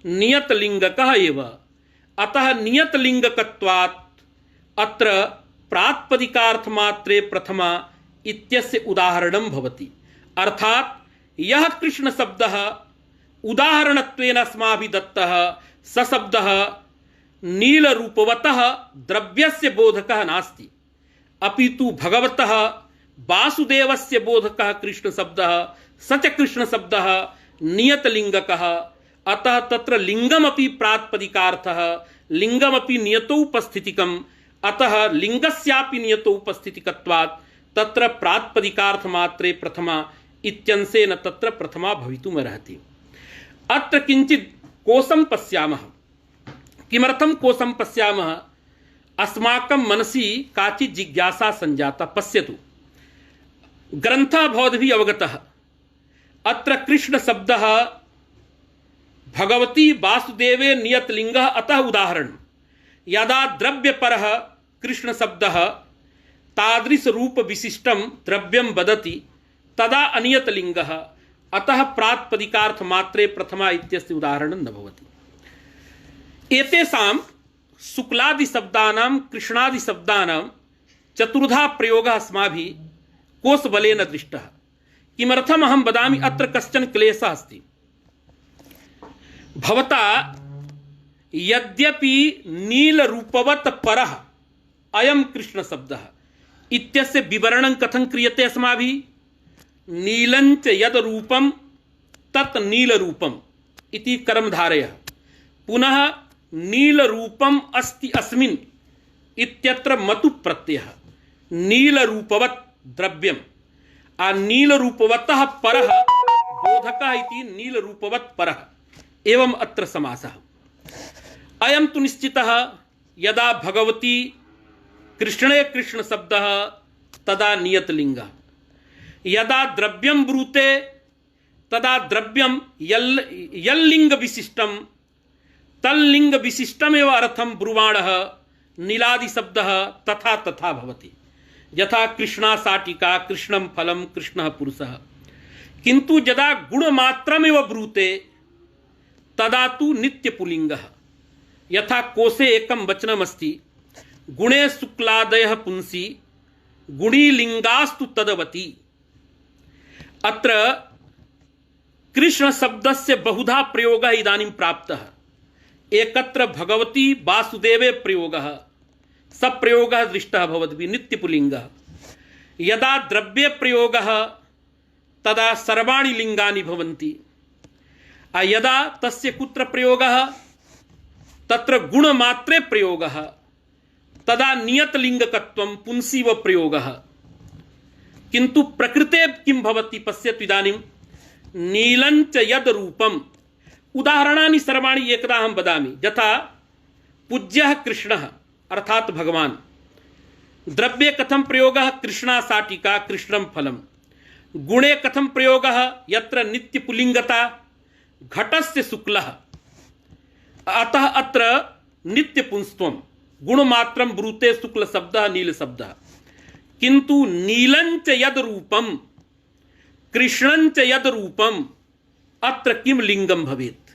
नियतलिङ्गकः एव। अतः नियतलिङ्गकत्वात् अत्र प्रातिपदिकार्थमात्रे प्रथमा इत्यस्य उदाहरणं भवति। अर्थात यह कृष्ण शब्दः उदाहरणत्वेन अस्माभिः दत्तः स शब्दः नीलरूपवतः द्रव्यस्य बोधकः नास्ति, अपितु भगवतः वासुदेवस्य बोधकः कृष्ण शब्दः, स च कृष्ण शब्दः नियतलिङ्गकः। अतः तत्र लिङ्गमपि प्रातिपदिकार्थः, लिङ्गमपि नियतोपस्थितिकम्। अतः लिङ्गस्यापि नियतोपस्थितिकत्वात् तत्र प्रातिपदिकार्थमात्रे प्रथमा इत्यंशेन तत्र प्रथमा भवितुमर्हति। अत्र किंचित कोशं पश्यामः। किमर्थं कोशं पश्यामः? अस्माकं मनसि काचित् जिज्ञासा संजाता। पश्यतु, ग्रन्थः भवद्भिः अवगतः। अत्र कृष्ण शब्दः भगवती वासुदेवे नियतलिंगः, अतः उदाहरणं यदा द्रव्यपरः कृष्ण शब्दः तादृश रूप विशिष्टं द्रव्यं वदति तदा अनियतलिंगः, अतः प्रातिपदिकार्थ मात्रे प्रथमा इत्यस्य उदाहरणं न भवति। एतेषां शुक्लादि शब्दानां कृष्णादि शब्दानां चतुर्धा प्रयोगः अस्माभिः कोशबलेन दृष्टः। किमर्थम् अहं वदामि? अत्र कश्चन क्लेशः अस्ति। भवता यद्यपि नीलरूपवत् परः अयं कृष्ण शब्दः इत्यस्य विवरणं कथं क्रियते अस्माभिः? नीलञ्च यद् रूपं तत् नीलरूपम् इति कर्मधारयः। पुनः नीलरूपम् अस्ति अस्मिन् इत्यत्र मतु प्रत्ययः। नीलरूपवत् द्रव्यम् नीलरूपवतः परः बोधकः इति नीलरूपवत् परः। एवं अत्र समासः। अयं तु निश्चितः, यदा भगवती कृष्णे कृष्ण शब्दः तदा नियतलिंगः। यदा द्रव्यं ब्रूते तदा द्रव्यं यल्लिंग विशिष्टं तल्लिंग विशिष्टमेव अर्थं ब्रुवाणः नीलादि शब्दः तथा तथा भवति। यथा कृष्णा शाटिका, कृष्णं फलं, कृष्णः पुरुषः। किंतु यदा गुणमात्रमेव ब्रूते तदा तु नित्यपुलिंगः। यथा कोशे एकं वचनमस्ति, गुणे शुक्लादयः पुंसि गुणीलिंगास्तु तदवति। अत्र कृष्ण शब्दस्य बहुधा प्रयोगः इदानीं प्राप्तः। एकत्र भगवती वासुदेवे प्रयोगः, सप्रयोगः दृष्टः भवद्भिः, नित्यपुलिंगः। यदा द्रव्ये प्रयोगः तदा सर्वाणि लिंगानि भवन्ति। यदा तस्य कुत्र प्रयोगः? तत्र गुणमात्रे प्रयोगः, तदा नियतलिंगकत्वं पुंसीव प्रयोगः। किंतु प्रकृते किं भवति? पश्यतु इदानीं नीलञ्च यद् रूपम्। उदाहरणानि सर्वाणि एकदा अहं वदामि। यथा पूज्यः कृष्णः अर्थात भगवान्। द्रव्ये कथं प्रयोगः? कृष्णा शाटिका, कृष्णं फलं। गुणे कथं प्रयोगः? यत्र नित्यपुलिंगता, घटस्य शुक्लः। अतः अत्र नित्यपुंस्त्वं गुणमात्रं ब्रूते शुक्ल शब्दः नील शब्दः। किंतु नीलञ्च यद् रूपं कृष्णञ्च यद् रूपम् अत्र किं लिंगं भवेत्?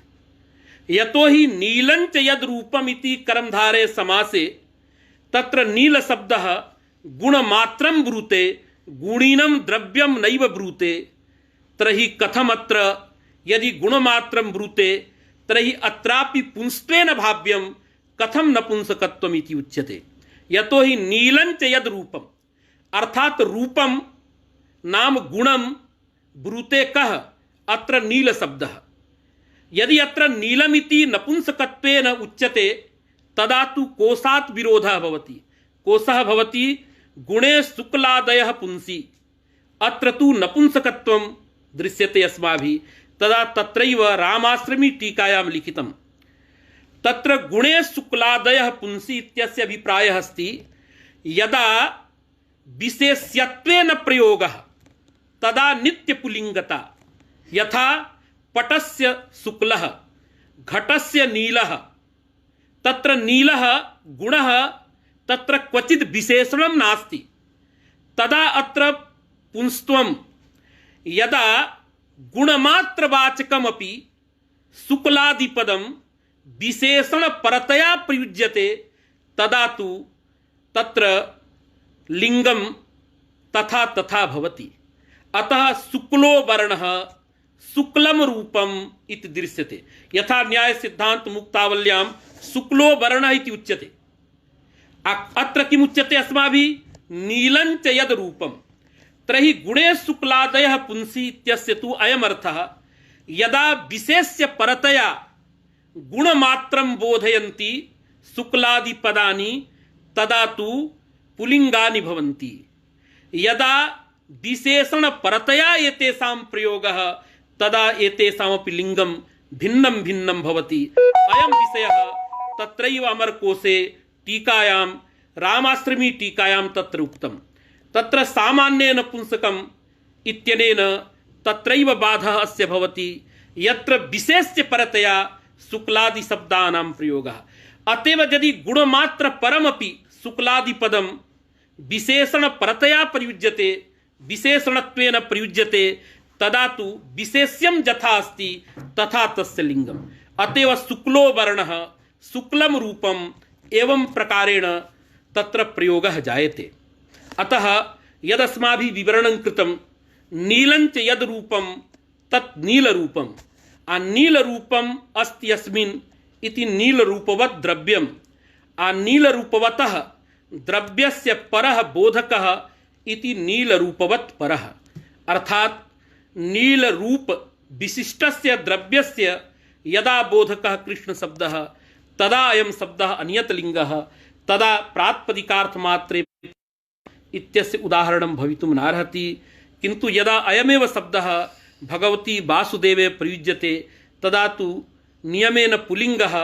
यतोहि नीलञ्च यद् रूपम् इति कर्मधारये समासे तत्र नील शब्दः गुणमात्रं ब्रूते, गुणीनं द्रव्यं नैव ब्रूते। तर्हि कथमत्र यदि गुणमात्रं ब्रूते तर्हि अत्रापि पुंस्त्वेन भाव्यं, कथं नपुंसकत्वम् इति उच्यते। यतोहि नीलञ्च यद् रूपम् अर्थात रूपं नाम गुणं ब्रूते कः? अत्र नील शब्दः। यदि अत्र नीलमिति नपुंसकत्वेन उच्यते तदा तु कोशात् विरोधः भवति। कोशः भवति गुणे शुक्लादयः पुंसि, अत्र तु नपुंसकत्वं दृश्यते अस्माभिः। तदा तत्रैव रामाश्रमी टीकायां लिखितं, तत्र गुणे शुक्लादयः पुंसि इत्यस्य अभिप्रायः अस्ति, यदा विशेष्यत्वेन प्रयोगः तदा नित्यपुलिंगता। यथा पटस्य शुक्लः, घटस्य नीलः, तत्र नीलः गुणः, तत्र क्वचित् विशेषणं नास्ति। तदा अत्र पुंस्त्वं यदा गुणमात्रवाचकमपि शुक्लादिपदं विशेषणपरतया प्रयुज्यते तदा तु तत्र लिंगं तथा तथा भवति। अतः शुक्लो वर्णः शुक्लं रूपम् इति दृश्यते। यथा न्याय सिद्धांत मुक्तावल्यां शुक्लो वर्णः इति उच्यते। अत्र किम् उच्यते अस्माभिः? नीलञ्च यद् रूपम्। तर्हि गुणे शुक्लादयः पुंसि इत्यस्य तु अयम् अर्थः, यदा विशेष्य परतया गुणमात्रं बोधयन्ति शुक्लादिपदानि तदा तु पुलिंगानि भवन्ति। यदा विशेषण परतया एतेषां प्रयोगः तदा एतेषामपि लिंगं भिन्नं भिन्नं भवति। अयं विषयः तत्रैव अमरकोशे टीकायां रामाश्रमी टीकायां तत्र उक्तं। तत्र सामान्य नपुंसकम् इत्यनेन तत्रैव बाधः अस्य भवति यत्र विशेष्य परतया शुक्लादि शब्दानां प्रयोगः। अतएव यदि गुणमात्र परमपि शुक्लादि पदं विशेषण परतया प्रयुज्यते, विशेषणत्वेन प्रयुज्यते, तदा तु विशेष्यं यथा अस्ति तथा तस्य लिंगम्। अतएव शुक्लो वर्णः शुक्लं रूपम् एवं प्रकारेण तत्र प्रयोगः जायते। अतः यदस्माभिः विवरणं कृतं नीलञ्च यद् रूपं तत् नीलरूपम्, नीलरूपम् अस्ति अस्मिन् इति नीलरूपवत् द्रव्यम्, नीलरूपवतः द्रव्यस्य परः बोधकः इति नीलरूपवत् परः। अर्थात् नीलरूप विशिष्टस्य द्रव्यस्य यदा बोधकः कृष्णशब्दः तदा अयं शब्दः अन्यतलिङ्गः, तदा प्रातिपदिकार्थमात्रे इत्यस्य उदाहरणं भवितुं नार्हति। किन्तु यदा अयमेव शब्दः भगवती वासुदेवे प्रयुज्यते तदा तु नियमेन पुल्लिङ्गः,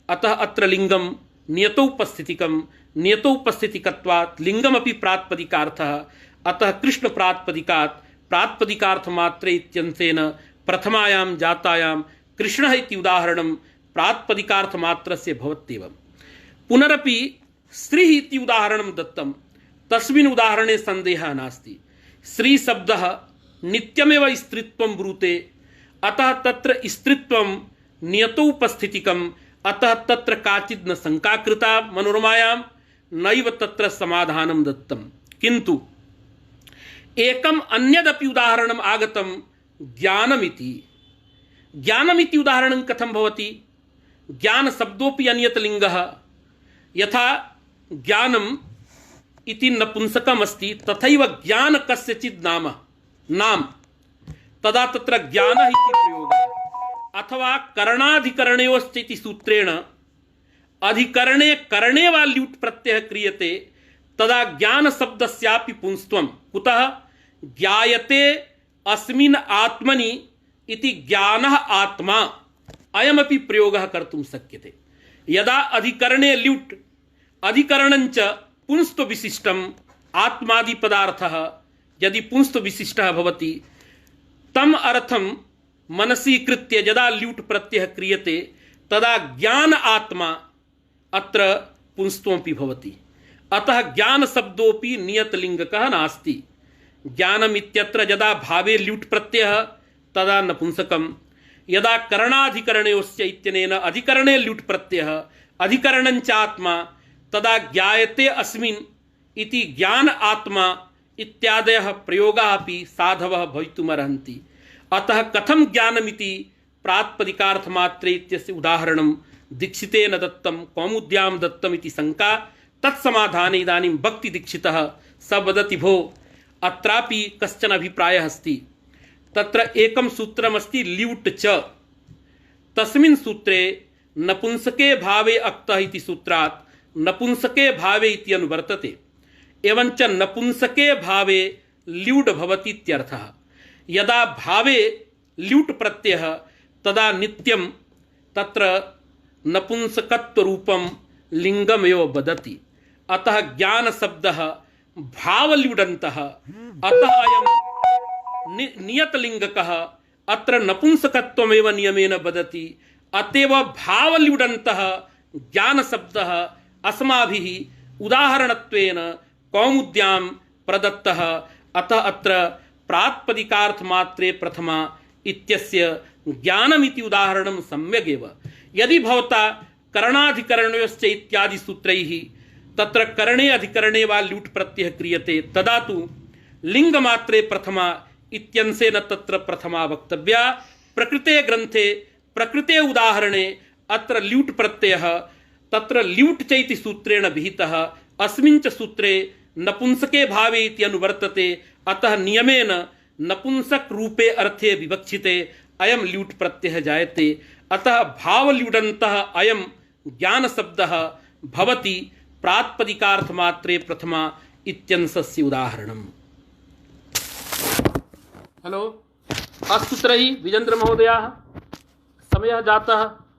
अतः अत्र लिङ्गं नियतोपस्थितिकं, नियतोपस्थितिकत्वात् लिङ्गमपि प्रातिपदिकार्थः, अतः कृष्णप्रातिपदिकात् प्रातिपदिकार्थमात्रे इत्यंशेन प्रथमायां जातायां कृष्णः इति उदाहरणं प्रातिपदिकार्थमात्रस्य भवत्येव। पुनरपि श्रीः इति उदाहरणं दत्तं, तस्मिन् उदाहरणे सन्देहः नास्ति। श्रीशब्दः नित्यमेव स्त्रीत्वं ब्रूते, अतः तत्र स्त्रीत्वं नियतोपस्थितिकम्, अतः तत्र काचित् न शङ्का कृता मनोरमायां, नैव तत्र समाधानं दत्तं। किन्तु एकम् अन्यदपि उदाहरणम् आगतं ज्ञानमिति। ज्ञानमिति उदाहरणं कथं भवति? ज्ञानशब्दोऽपि अन्यतलिङ्गः। यथा ज्ञानम् इति नपुंसकम् अस्ति, तथैव ज्ञान कस्यचित् नाम, तदा तत्र ज्ञानः इति प्रयोगः। अथवा करणाधिकरणयोश्च इति सूत्रेण अधिकरणे करणे वा ल्यूट् प्रत्ययः क्रियते, तदा ज्ञानशब्दस्यापि पुंस्त्वं। कुतः? ज्ञायते अस्मिन् आत्मनि इति ज्ञानः आत्मा, अयमपि प्रयोगः कर्तुं शक्यते। यदा अधिकरणे ल्यूट्, अधिकरणञ्च पुंस्त्वविशिष्टम् आत्मादिपदार्थः यदि पुंस्त्वविशिष्टः भवति, तम् अर्थं मनसि कृत्य यदा ल्यूट् प्रत्ययः क्रियते तदा ज्ञान आत्मा अत्र पुंस्त्वमपि भवति। अतः ज्ञानशब्दोऽपि नियतलिङ्गकः नास्ति। ज्ञानम् इत्यत्र यदा भावे ल्यूट् प्रत्ययः तदा नपुंसकम्, यदा करणाधिकरणयोश्च इत्यनेन अधिकरणे ल्यूट् प्रत्ययः अधिकरणञ्च आत्मा, तदा ज्ञायते अस्मिन् इति ज्ञान आत्मा इत्यादयः प्रयोगाः अपि साधवः भवितुमर्हन्ति। अतः कथं ज्ञानमिति प्रातिपदिकार्थमात्रे इत्यस्य उदाहरणं दीक्षितेन दत्तं, कौमुद्यां दत्तम् इति शङ्का। तत्समाधाने इदानीं भक्तिदीक्षितः स वदति, भो अत्रापि कश्चन अभिप्रायः अस्ति। तत्र एकं सूत्रमस्ति ल्यूट् च, तस्मिन् सूत्रे नपुंसके भावे अक्तः इति सूत्रात् नपुंसके भावे इति अनुवर्तते। एवञ्च नपुंसके भावे ल्यूड् भवति इत्यर्थः। यदा भावे ल्यूट् प्रत्ययः तदा नित्यं तत्र नपुंसकत्वरूपं लिङ्गमेव वदति। अतः ज्ञानशब्दः भावल्युडन्तः, अतः अयं नियतलिङ्गकः, अत्र नपुंसकत्वमेव नियमेन वदति। अतएव भावल्युडन्तः ज्ञानशब्दः अस्माभिः उदाहरणत्वेन कौमुद्यां प्रदत्तः। अतः अत्र प्रातिपदिकार्थमात्रे प्रथमा इत्यस्य ज्ञानमिति उदाहरणं सम्यगेव। यदि भवता करणाधिकरणयोश्च इत्यादि सूत्रैः तत्र करणे अधिकरणे वा ल्यूट् प्रत्ययः क्रियते, तदा तु लिङ्गमात्रे प्रथमा इत्यंशेन तत्र प्रथमा वक्तव्या। प्रकृते ग्रन्थे प्रकृते उदाहरणे अत्र ल्यूट् प्रत्ययः तत्र ल्यूट् च इति सूत्रेण विहितः, अस्मिन् च सूत्रे नपुंसके भावे इति अनुवर्तते। अतः नियमेन नपुंसक रूपे अर्थे विवक्षिते अयं ल्यूट् प्रत्ययः जायते। अतः भावल्युडन्तः अयं ज्ञानशब्दः भवति प्रातिपदिकार्थमात्रे प्रथमा इत्यंशस्य उदाहरणम्। हलो, अस्तु तर्हि विजेन्द्रमहोदयाः, समयः जातः।